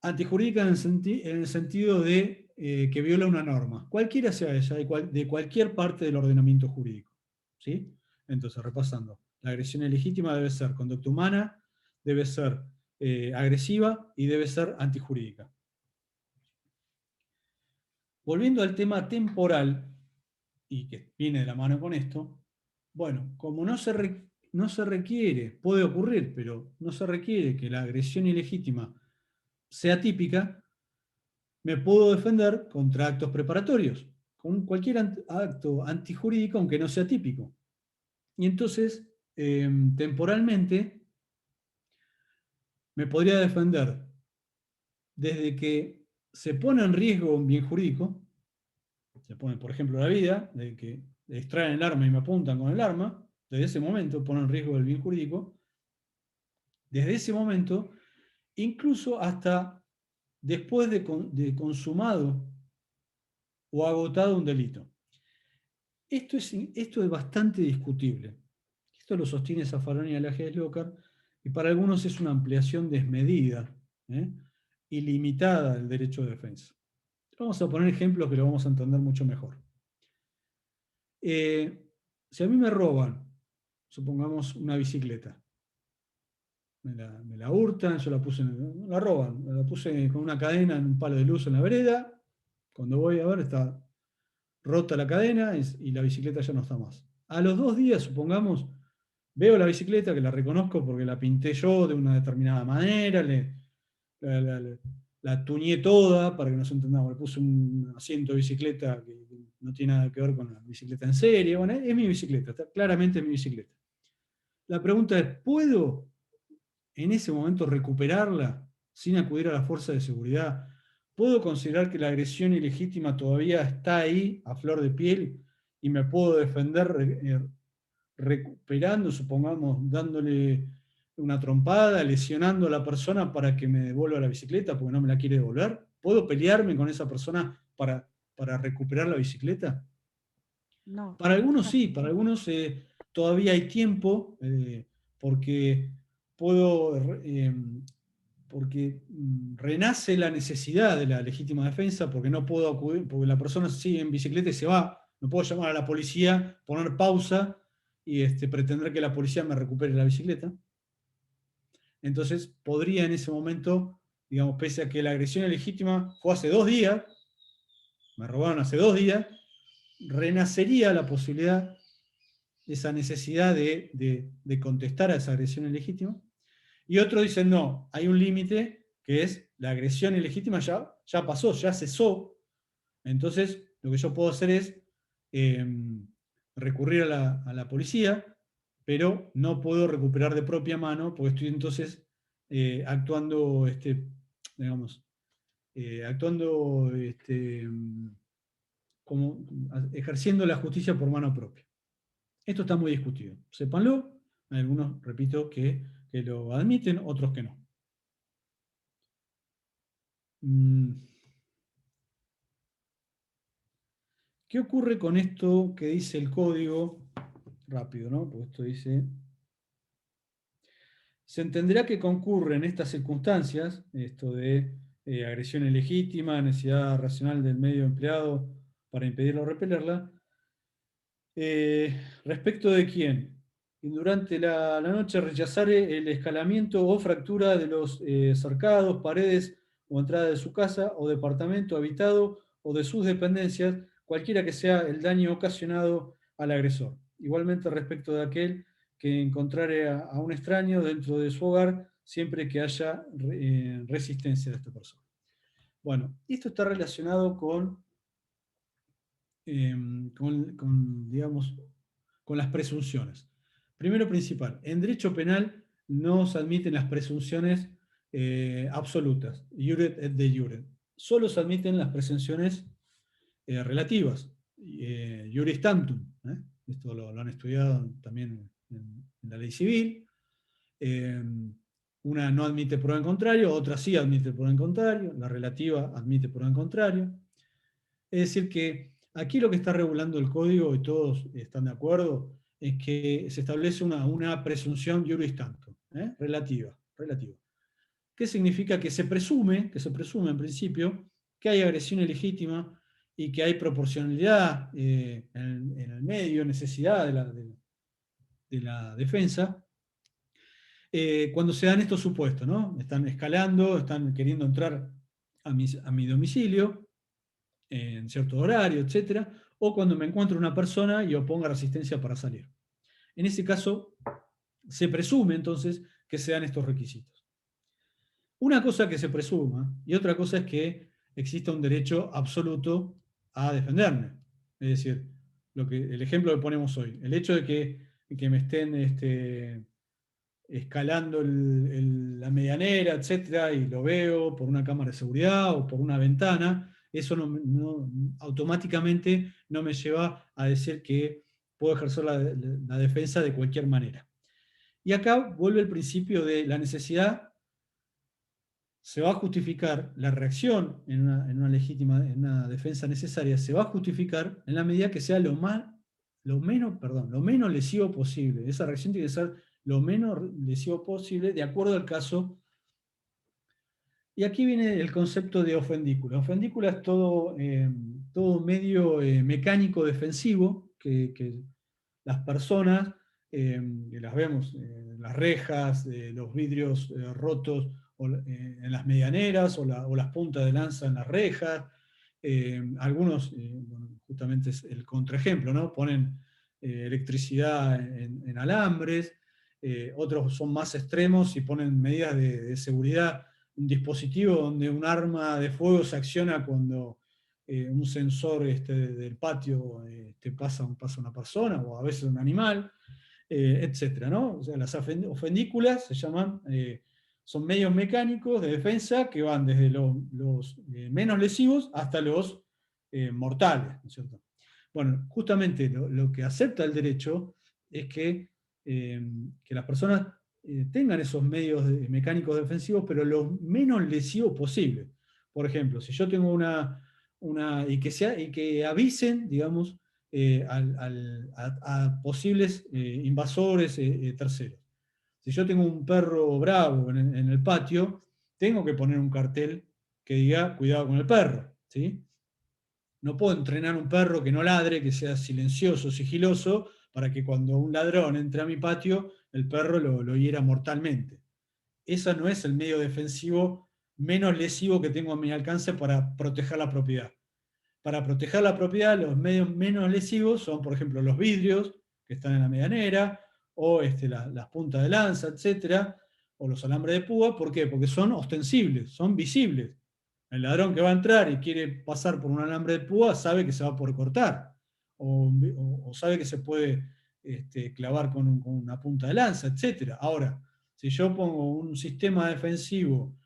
Antijurídica en el sentido de que viola una norma, cualquiera sea ella, de cualquier parte del ordenamiento jurídico. ¿Sí? Entonces, repasando, la agresión ilegítima debe ser conducta humana, debe ser agresiva y debe ser antijurídica. Volviendo al tema temporal, y que viene de la mano con esto, bueno, como no se requiere, puede ocurrir, pero no se requiere que la agresión ilegítima sea típica, me puedo defender contra actos preparatorios, con cualquier acto antijurídico, aunque no sea típico. Y entonces, temporalmente, me podría defender desde que se pone en riesgo un bien jurídico, se pone, por ejemplo, la vida, de que extraen el arma y me apuntan con el arma, desde ese momento pone en riesgo el bien jurídico, desde ese momento, incluso hasta después de consumado o agotado un delito. Esto es bastante discutible. Esto lo sostiene Zaffaroni y Alajes Lócar, y para algunos es una ampliación desmedida, ilimitada del derecho de defensa. Vamos a poner ejemplos que lo vamos a entender mucho mejor. Si a mí me roban, supongamos una bicicleta, me la hurtan, yo la roban, la puse con una cadena en un palo de luz en la vereda, cuando voy a ver está rota la cadena y la bicicleta ya no está más. A los 2 días, supongamos, veo la bicicleta, que la reconozco porque la pinté yo de una determinada manera, la tuñé toda para que nos entendamos, le puse un asiento de bicicleta que no tiene nada que ver con la bicicleta en serie. Bueno, es mi bicicleta, claramente es mi bicicleta. La pregunta es, ¿puedo en ese momento recuperarla sin acudir a la fuerza de seguridad? ¿Puedo considerar que la agresión ilegítima todavía está ahí, a flor de piel, y me puedo defender recuperando, supongamos, dándole una trompada, lesionando a la persona para que me devuelva la bicicleta porque no me la quiere devolver? ¿Puedo pelearme con esa persona para recuperar la bicicleta? No. Para algunos sí, para algunos todavía hay tiempo, porque renace la necesidad de la legítima defensa, porque no puedo acudir, porque la persona sigue en bicicleta y se va, no puedo llamar a la policía, poner pausa y pretender que la policía me recupere la bicicleta. Entonces podría en ese momento, digamos, pese a que la agresión ilegítima fue hace 2 días, me robaron hace 2 días, renacería la posibilidad, esa necesidad de contestar a esa agresión ilegítima. Y otros dicen, no, hay un límite que es la agresión ilegítima ya pasó, ya cesó. Entonces, lo que yo puedo hacer es recurrir a la policía, pero no puedo recuperar de propia mano, porque estoy entonces actuando, como ejerciendo la justicia por mano propia. Esto está muy discutido. Sépanlo, hay algunos, repito, que lo admiten, otros que no. ¿Qué ocurre con esto que dice el código? Rápido, ¿no? Porque esto dice... Se entenderá que concurre en estas circunstancias, esto de agresión ilegítima, necesidad racional del medio empleado para impedirla o repelerla, respecto de quién, durante la noche rechazare el escalamiento o fractura de los cercados, paredes o entrada de su casa o departamento habitado o de sus dependencias, cualquiera que sea el daño ocasionado al agresor. Igualmente respecto de aquel que encontrare a un extraño dentro de su hogar, siempre que haya resistencia de esta persona. Bueno, esto está relacionado digamos, con las presunciones. Primero principal, en derecho penal no se admiten las presunciones absolutas, iuret et de iure. Solo se admiten las presunciones relativas, iuris tantum. Esto lo han estudiado también en la ley civil. Una no admite prueba en contrario, otra sí admite prueba en contrario, la relativa admite prueba en contrario. Es decir que aquí lo que está regulando el código, y todos están de acuerdo, es que se establece una presunción iuris tantum, relativa. ¿Qué significa? Que se presume en principio que hay agresión ilegítima y que hay proporcionalidad en el medio, necesidad de la defensa, cuando se dan estos supuestos, ¿no? Están escalando, están queriendo entrar a mi domicilio en cierto horario, etc. O cuando me encuentro una persona y oponga resistencia para salir. En ese caso, se presume entonces que se dan estos requisitos. Una cosa que se presuma y otra cosa es que exista un derecho absoluto a defenderme. Es decir, el ejemplo que ponemos hoy, el hecho de que me estén escalando la medianera, etcétera, y lo veo por una cámara de seguridad o por una ventana, eso automáticamente no me lleva a decir que puedo ejercer la defensa de cualquier manera. Y acá vuelve el principio de la necesidad. Se va a justificar la reacción en una defensa necesaria, se va a justificar en la medida que sea lo menos lesivo posible. Esa reacción tiene que ser lo menos lesivo posible de acuerdo al caso. Y aquí viene el concepto de ofendícula. Ofendícula es todo medio mecánico defensivo que las personas, que las vemos en las rejas, los vidrios rotos en las medianeras o las puntas de lanza en las rejas. Algunos, bueno, justamente es el contraejemplo, ¿no? Ponen electricidad en alambres, otros son más extremos y ponen medidas de seguridad, un dispositivo donde un arma de fuego se acciona cuando un sensor del patio pasa una persona o a veces un animal, etc., ¿no? O sea, las ofendículas se llaman, son medios mecánicos de defensa que van desde los menos lesivos hasta los mortales, ¿no es cierto? Bueno, justamente lo que acepta el derecho es que las personas tengan esos medios mecánicos defensivos, pero lo menos lesivos posible. Por ejemplo, si yo tengo y que avisen, digamos, a posibles invasores terceros. Si yo tengo un perro bravo en el patio, tengo que poner un cartel que diga cuidado con el perro, ¿sí? No puedo entrenar un perro que no ladre, que sea silencioso, sigiloso, para que cuando un ladrón entre a mi patio, el perro lo hiera mortalmente. Ese no es el medio defensivo menos lesivo que tengo a mi alcance para proteger la propiedad. Para proteger la propiedad, los medios menos lesivos son, por ejemplo, los vidrios que están en la medianera, o las puntas de lanza, etcétera, o los alambres de púa. ¿Por qué? Porque son ostensibles, son visibles. El ladrón que va a entrar y quiere pasar por un alambre de púa sabe que se va a poder cortar, o sabe que se puede clavar con una punta de lanza, etcétera. Ahora, si yo pongo un sistema defensivo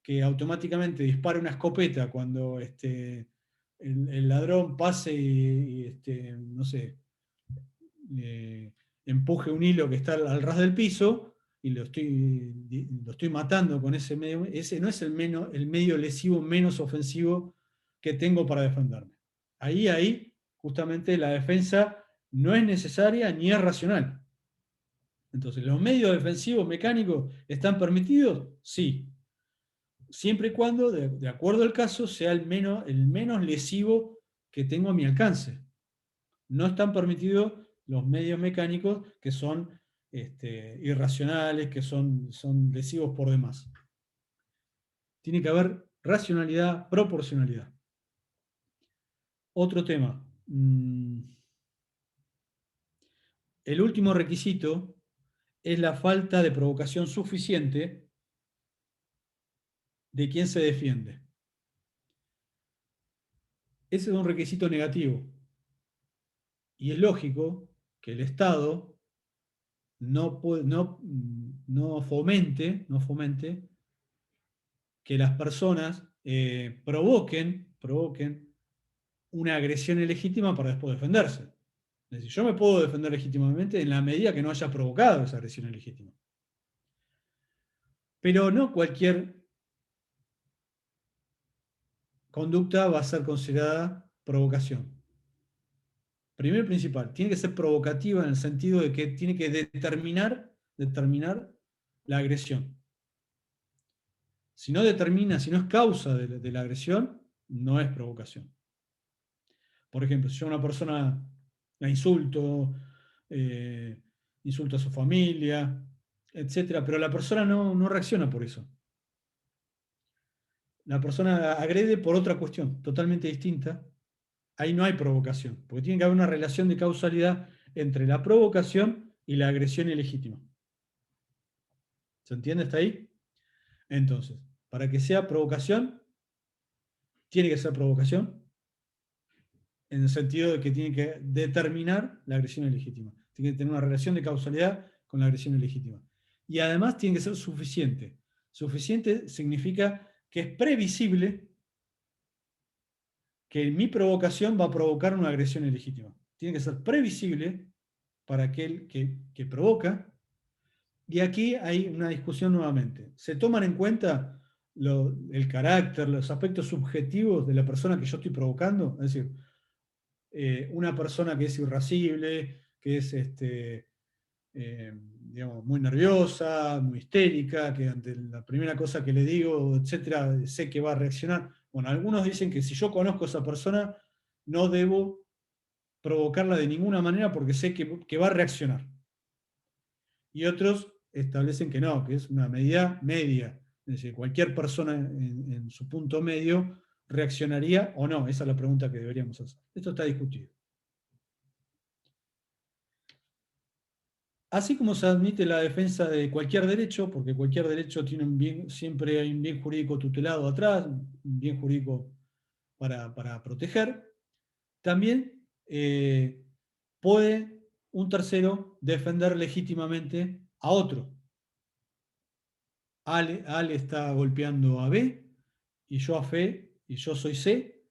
que automáticamente dispara una escopeta cuando el ladrón pase y no sé, empuje un hilo que está al ras del piso y lo estoy matando con ese medio, ese no es el medio lesivo menos ofensivo que tengo para defenderme. Ahí justamente la defensa no es necesaria ni es racional. Entonces, ¿los medios defensivos mecánicos están permitidos? Sí. Siempre y cuando, de acuerdo al caso, sea el menos lesivo que tengo a mi alcance. No están permitidos los medios mecánicos que son irracionales, que son lesivos por demás. Tiene que haber racionalidad, proporcionalidad. Otro tema. El último requisito es la falta de provocación suficiente de quien se defiende. Ese es un requisito negativo. Y es lógico que el Estado no fomente que las personas provoquen una agresión ilegítima para después defenderse. Es decir, yo me puedo defender legítimamente en la medida que no haya provocado esa agresión ilegítima. Pero no cualquier conducta va a ser considerada provocación. Primero y principal, tiene que ser provocativa en el sentido de que tiene que determinar la agresión. Si no determina, si no es causa de la agresión, no es provocación. Por ejemplo, si yo a una persona la insulto, insulto a su familia, etc., pero la persona no reacciona por eso. La persona agrede por otra cuestión totalmente distinta. Ahí no hay provocación, porque tiene que haber una relación de causalidad entre la provocación y la agresión ilegítima. ¿Se entiende hasta ahí? Entonces, para que sea provocación, tiene que ser provocación, en el sentido de que tiene que determinar la agresión ilegítima. Tiene que tener una relación de causalidad con la agresión ilegítima. y además tiene que ser suficiente. Suficiente significa que es previsible que mi provocación va a provocar una agresión ilegítima. Tiene que ser previsible para aquel que provoca. Y aquí hay una discusión nuevamente. ¿Se toman en cuenta el carácter, los aspectos subjetivos de la persona que yo estoy provocando? Es decir, una persona que es irascible, que es digamos, muy nerviosa, muy histérica, que ante la primera cosa que le digo, etcétera, sé que va a reaccionar. Bueno, algunos dicen que si yo conozco a esa persona, no debo provocarla de ninguna manera porque sé que va a reaccionar. Y otros establecen que no, que es una medida media. Es decir, cualquier persona en su punto medio reaccionaría o no. Esa es la pregunta que deberíamos hacer. Esto está discutido. Así como se admite la defensa de cualquier derecho, porque cualquier derecho tiene un bien, siempre hay un bien jurídico tutelado atrás, un bien jurídico para proteger, también puede un tercero defender legítimamente a otro. A le está golpeando a B, y yo a F, y yo soy C,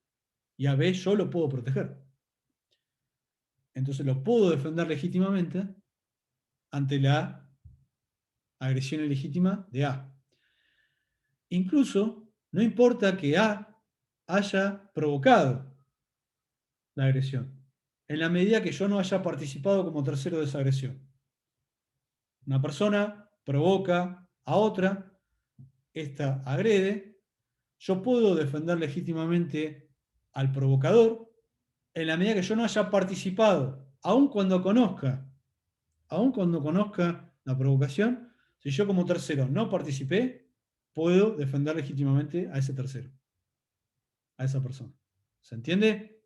y a B yo lo puedo proteger. Entonces lo puedo defender legítimamente ante la agresión ilegítima de A. Incluso, no importa que A haya provocado la agresión, en la medida que yo no haya participado como tercero de esa agresión. Una persona provoca a otra, esta agrede, yo puedo defender legítimamente al provocador en la medida que yo no haya participado, aun cuando conozca la provocación, si yo como tercero no participé, puedo defender legítimamente a ese tercero, a esa persona. ¿Se entiende?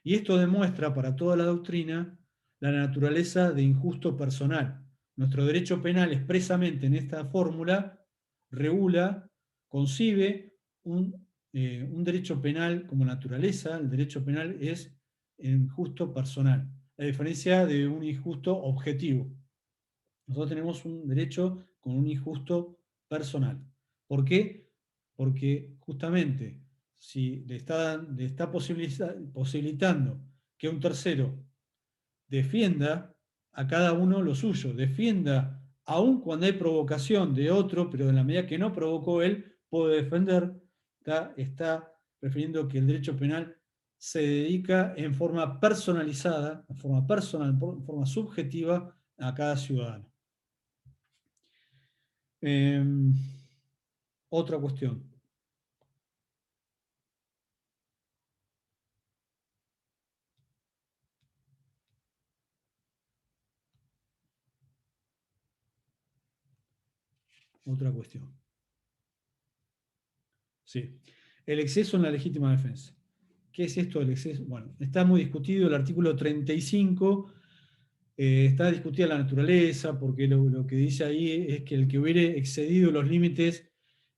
Y esto demuestra para toda la doctrina la naturaleza de injusto personal. Nuestro derecho penal expresamente en esta fórmula regula, concibe un derecho penal como naturaleza. El derecho penal es injusto personal, a diferencia de un injusto objetivo. Nosotros tenemos un derecho con un injusto personal. ¿Por qué? Porque justamente si le está posibilitando que un tercero defienda a cada uno lo suyo, defienda aun cuando hay provocación de otro, pero en la medida que no provocó él, puede defender, está refiriendo que el derecho penal se dedica en forma personalizada, en forma personal, en forma subjetiva a cada ciudadano. Otra cuestión. Otra cuestión. Sí. El exceso en la legítima defensa. ¿Qué es esto del exceso? Bueno, está muy discutido el artículo 35. Está discutida la naturaleza, porque lo que dice ahí es que el que hubiere excedido los límites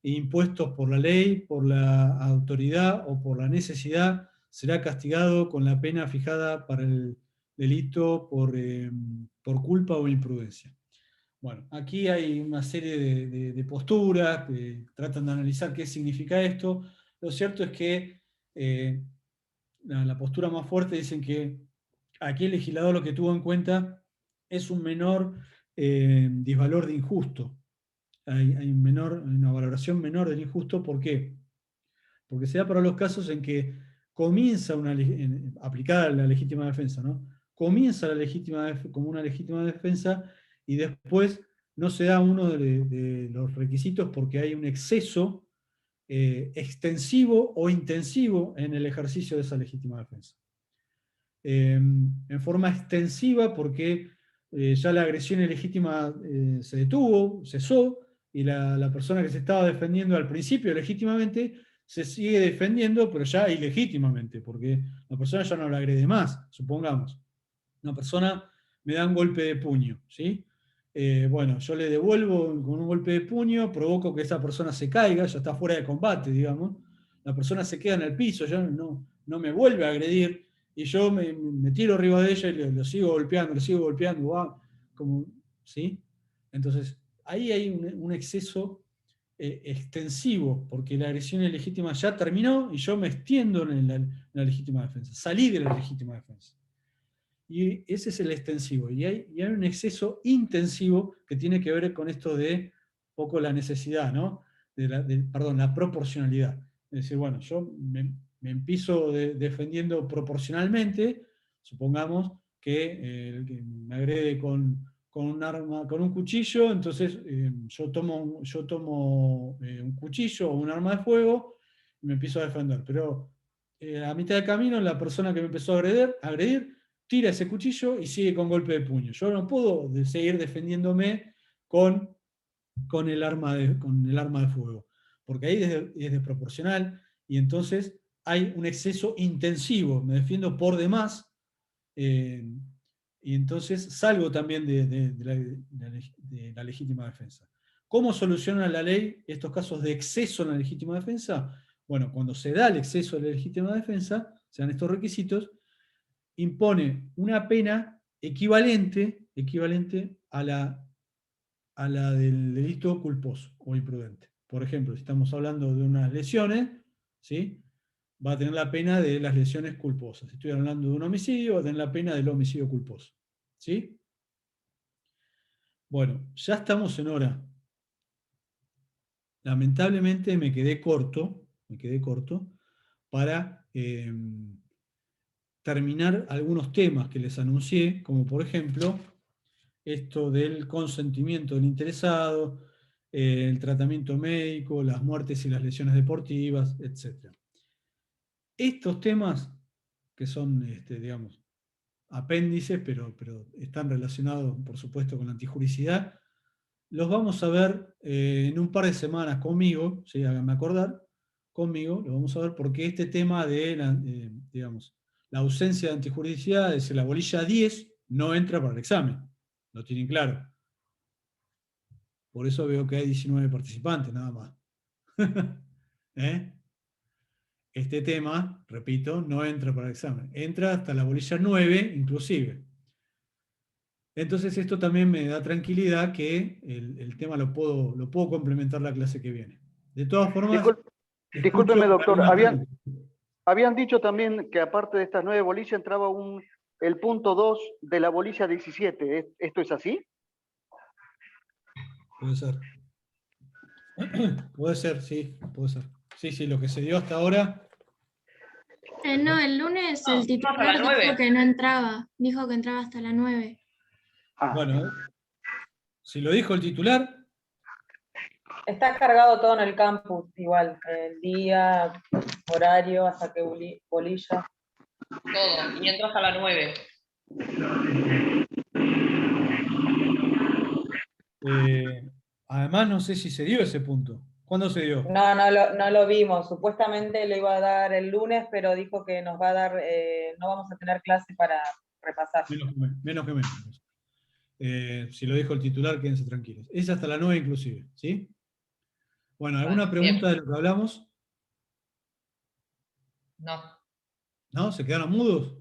impuestos por la ley, por la autoridad o por la necesidad, será castigado con la pena fijada para el delito por culpa o imprudencia. Bueno, aquí hay una serie de posturas que tratan de analizar qué significa esto. Lo cierto es que la postura más fuerte dicen que aquí el legislador lo que tuvo en cuenta es un menor disvalor de injusto. Hay una valoración menor del injusto. ¿Por qué? Porque se da para los casos en que comienza aplicada la legítima defensa, ¿no? Comienza como una legítima defensa y después no se da uno de los requisitos porque hay un exceso extensivo o intensivo en el ejercicio de esa legítima defensa. En forma extensiva porque ya la agresión ilegítima se detuvo, cesó, y la persona que se estaba defendiendo al principio legítimamente se sigue defendiendo, pero ya ilegítimamente, porque la persona ya no la agrede más, supongamos. Una persona me da un golpe de puño, ¿sí? Bueno, yo le devuelvo con un golpe de puño, provoco que esa persona se caiga, ya está fuera de combate, digamos. La persona se queda en el piso, ya no me vuelve a agredir, y yo me tiro arriba de ella y lo sigo golpeando, como, ¿sí? Entonces, ahí hay un exceso extensivo, porque la agresión ilegítima ya terminó y yo me extiendo en la legítima defensa. Salí de la legítima defensa. Y ese es el extensivo. Y hay un exceso intensivo que tiene que ver con esto de poco la necesidad, ¿no? La proporcionalidad. Es decir, bueno, yo me empiezo defendiendo proporcionalmente, supongamos que el que me agrede con un arma, con un cuchillo, entonces yo tomo un cuchillo o un arma de fuego y me empiezo a defender. Pero a mitad de camino la persona que me empezó a agredir tira ese cuchillo y sigue con golpe de puño. Yo no puedo seguir defendiéndome con el arma de fuego, porque ahí es desproporcional y entonces hay un exceso intensivo, me defiendo por demás, y entonces salgo también de la legítima defensa. ¿Cómo soluciona la ley estos casos de exceso en la legítima defensa? Bueno, cuando se da el exceso de la legítima defensa, se dan estos requisitos, impone una pena equivalente a la del delito culposo o imprudente. Por ejemplo, si estamos hablando de unas lesiones, ¿sí?, va a tener la pena de las lesiones culposas. Si estoy hablando de un homicidio, va a tener la pena del homicidio culposo. ¿Sí? Bueno, ya estamos en hora. Lamentablemente me quedé corto para terminar algunos temas que les anuncié, como por ejemplo esto del consentimiento del interesado, el tratamiento médico, las muertes y las lesiones deportivas, etc. Estos temas, que son, digamos, apéndices, pero están relacionados, por supuesto, con la antijuricidad, los vamos a ver en un par de semanas conmigo, ¿sí? Háganme acordar, conmigo, lo vamos a ver porque este tema de digamos, la ausencia de antijuridicidad, es decir, la bolilla 10, no entra para el examen. Lo tienen claro. Por eso veo que hay 19 participantes, nada más. Este tema, repito, no entra para el examen. Entra hasta la bolilla 9, inclusive. Entonces esto también me da tranquilidad que el tema lo puedo complementar la clase que viene. De todas formas... Discúlpeme, doctor. Habían dicho también que aparte de estas 9 bolillas entraba el punto 2 de la bolilla 17. ¿Esto es así? Puede ser. Puede ser, sí, puede ser. Sí, lo que se dio hasta ahora... No, el lunes el titular dijo que no entraba. Dijo que entraba hasta la 9. Bueno, si lo dijo el titular... Está cargado todo en el campus, igual. El día, horario, hasta que bolilla. Todo, y entra hasta la 9. Además, no sé si se dio ese punto. ¿Cuándo se dio? No lo vimos. Supuestamente lo iba a dar el lunes, pero dijo que nos va a dar, no vamos a tener clase para repasar. Menos que menos. Si lo dijo el titular, quédense tranquilos. Es hasta la 9 inclusive, ¿sí? Bueno, ¿alguna pregunta de lo que hablamos? No. ¿No? ¿Se quedaron mudos?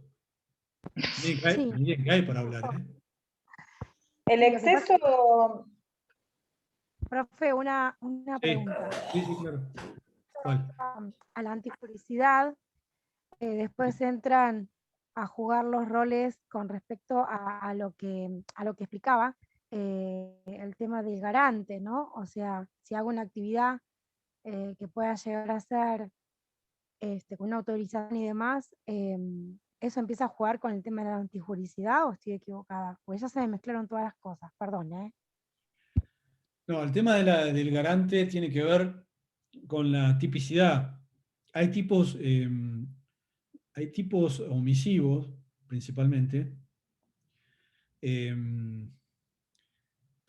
Miren que hay para hablar, ¿eh? El exceso... Profe, una pregunta. Sí, claro. ¿Cuál? A la antijuricidad, después entran a jugar los roles con respecto a lo que explicaba, el tema del garante, ¿no? O sea, si hago una actividad que pueda llegar a ser con una autorización y demás, ¿eso empieza a jugar con el tema de la antijuricidad o estoy equivocada? Pues ya se me mezclaron todas las cosas, perdón, ¿eh? No, el tema del garante tiene que ver con la tipicidad. Hay tipos omisivos, principalmente, que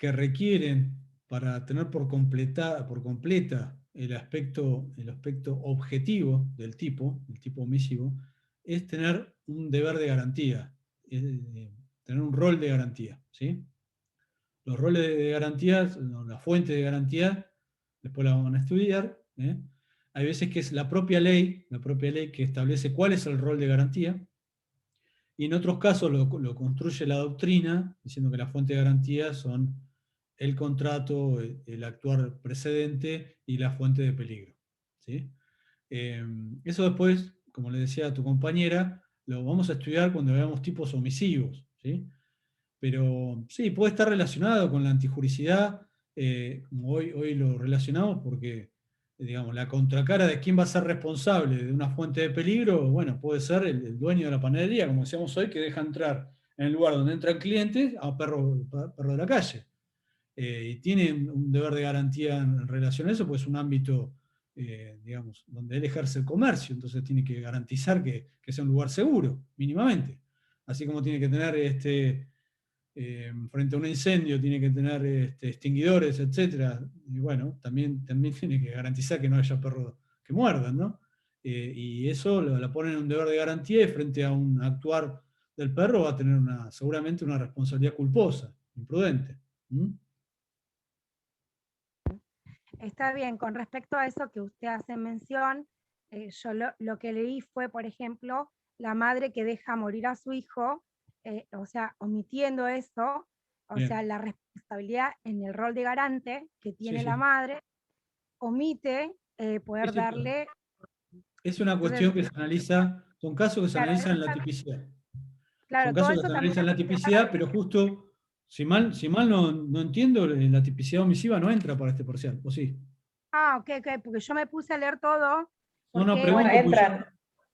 requieren, para tener por completa el aspecto objetivo del tipo, el tipo omisivo, es tener un deber de garantía, tener un rol de garantía, ¿sí? Los roles de garantía, la fuente de garantía, después la van a estudiar. Hay veces que es la propia ley que establece cuál es el rol de garantía, y en otros casos lo construye la doctrina, diciendo que la fuente de garantía son el contrato, el actuar precedente y la fuente de peligro, ¿sí? Eso después, como le decía a tu compañera, lo vamos a estudiar cuando veamos tipos omisivos, ¿sí? Pero sí, puede estar relacionado con la antijuricidad, como hoy lo relacionamos porque, digamos, la contracara de quién va a ser responsable de una fuente de peligro, bueno, puede ser el dueño de la panadería, como decíamos hoy, que deja entrar en el lugar donde entran clientes a perro de la calle. Y tiene un deber de garantía en relación a eso, pues es un ámbito, digamos, donde él ejerce el comercio, entonces tiene que garantizar que sea un lugar seguro, mínimamente. Así como tiene que tener frente a un incendio tiene que tener extinguidores, etc. Y bueno, también tiene que garantizar que no haya perros que muerdan, ¿no? Y eso la pone en un deber de garantía y frente a un actuar del perro va a tener seguramente una responsabilidad culposa, imprudente. ¿Mm? Está bien, con respecto a eso que usted hace mención, yo lo que leí fue, por ejemplo, la madre que deja morir a su hijo, o sea, omitiendo eso, o Bien. sea, la responsabilidad en el rol de garante que tiene Sí, la sí. madre, omite poder Sí, sí, claro. darle... Es una Entonces, cuestión que se analiza, son casos que se claro, analizan en la tipicidad. claro, Son todo casos que eso se también... analizan en la tipicidad, pero justo, si mal no entiendo, la tipicidad omisiva no entra para este parcial, ¿o sí? Ah, ok, porque yo me puse a leer todo, No, porque... No, pregunto, pues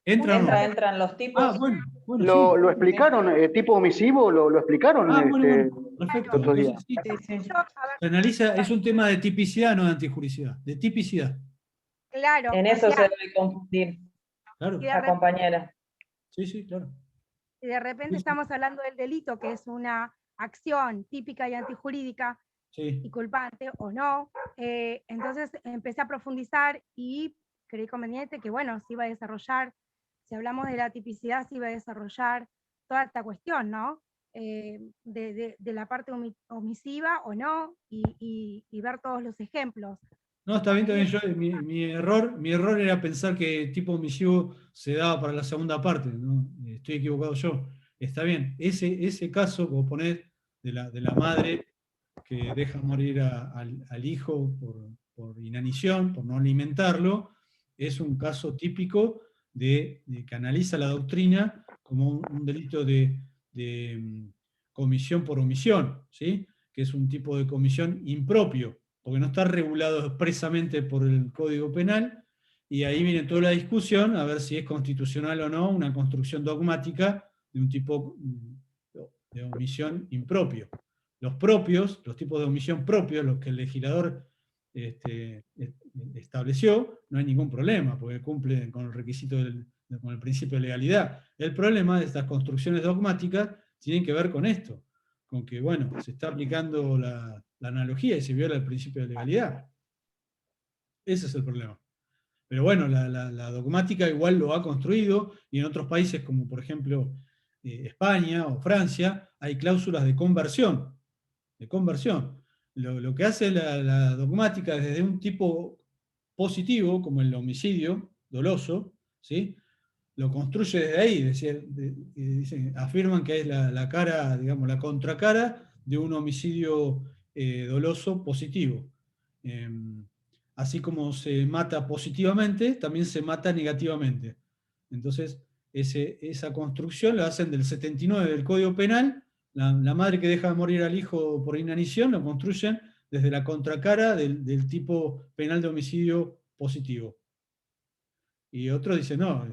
¿entra o no? entran los Ah, tipos. bueno, sí. ¿Lo explicaron, tipo omisivo, lo explicaron Ah, bueno, el perfecto. otro día? Entonces sí, Sí, sí. yo, a ver, se analiza, es un tema de tipicidad, no de antijuricidad, de tipicidad. claro, En o eso se sea, debe confundir Claro, y de la compañera. sí, sí, claro. y de repente Sí, estamos hablando del delito, que es una acción típica y antijurídica y sí. culpante o no, entonces empecé a profundizar y creí conveniente que, bueno, se iba a desarrollar, si hablamos de la tipicidad, se iba a desarrollar toda esta cuestión, ¿no? De la parte omisiva o no, y ver todos los ejemplos. No, está bien, está bien. Mi error era pensar que tipo omisivo se daba para la segunda parte, ¿no? Estoy equivocado yo. Está bien. Ese caso, como ponés, de la madre que deja morir al hijo por inanición, por no alimentarlo, es un caso típico de que analiza la doctrina como un delito de comisión por omisión, ¿sí? Que es un tipo de comisión impropio, porque no está regulado expresamente por el Código Penal, y ahí viene toda la discusión a ver si es constitucional o no una construcción dogmática de un tipo de omisión impropio. Los tipos de omisión propios, los que el legislador estableció, no hay ningún problema, porque cumplen con el requisito con el principio de legalidad. El problema de estas construcciones dogmáticas tienen que ver con esto, con que, bueno, se está aplicando la analogía y se viola el principio de legalidad. Ese es el problema. Pero bueno, la dogmática igual lo ha construido, y en otros países como por ejemplo España o Francia, hay cláusulas de conversión. Lo que hace la dogmática desde un tipo positivo, como el homicidio doloso, ¿sí? Lo construye desde ahí, afirman que es la cara, digamos, la contracara de un homicidio doloso positivo. Así como se mata positivamente, también se mata negativamente. Entonces, esa construcción la hacen del 79 del Código Penal. La madre que deja morir al hijo por inanición lo construyen desde la contracara del tipo penal de homicidio positivo. Y otro dice, no,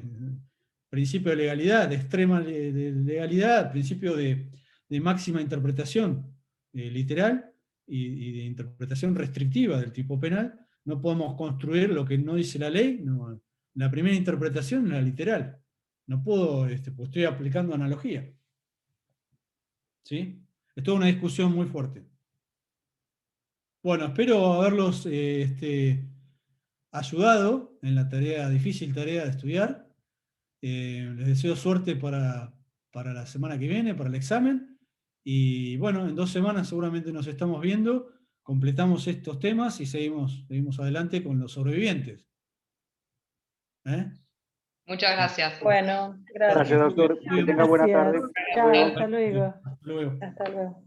principio de legalidad, de extrema legalidad, principio de máxima interpretación literal y de interpretación restrictiva del tipo penal. No podemos construir lo que no dice la ley. No, la primera interpretación es la literal. No puedo, pues estoy aplicando analogía. ¿Sí? Es toda una discusión muy fuerte. Bueno, espero haberlos ayudado en la difícil tarea de estudiar. Les deseo suerte para la semana que viene, para el examen. Y bueno, en 2 semanas seguramente nos estamos viendo, completamos estos temas y seguimos adelante con los sobrevivientes. Muchas gracias. Bueno, Gracias, gracias. doctor. Que tenga buena tarde. Chao, Hasta luego. hasta luego. Hasta luego. Hasta luego.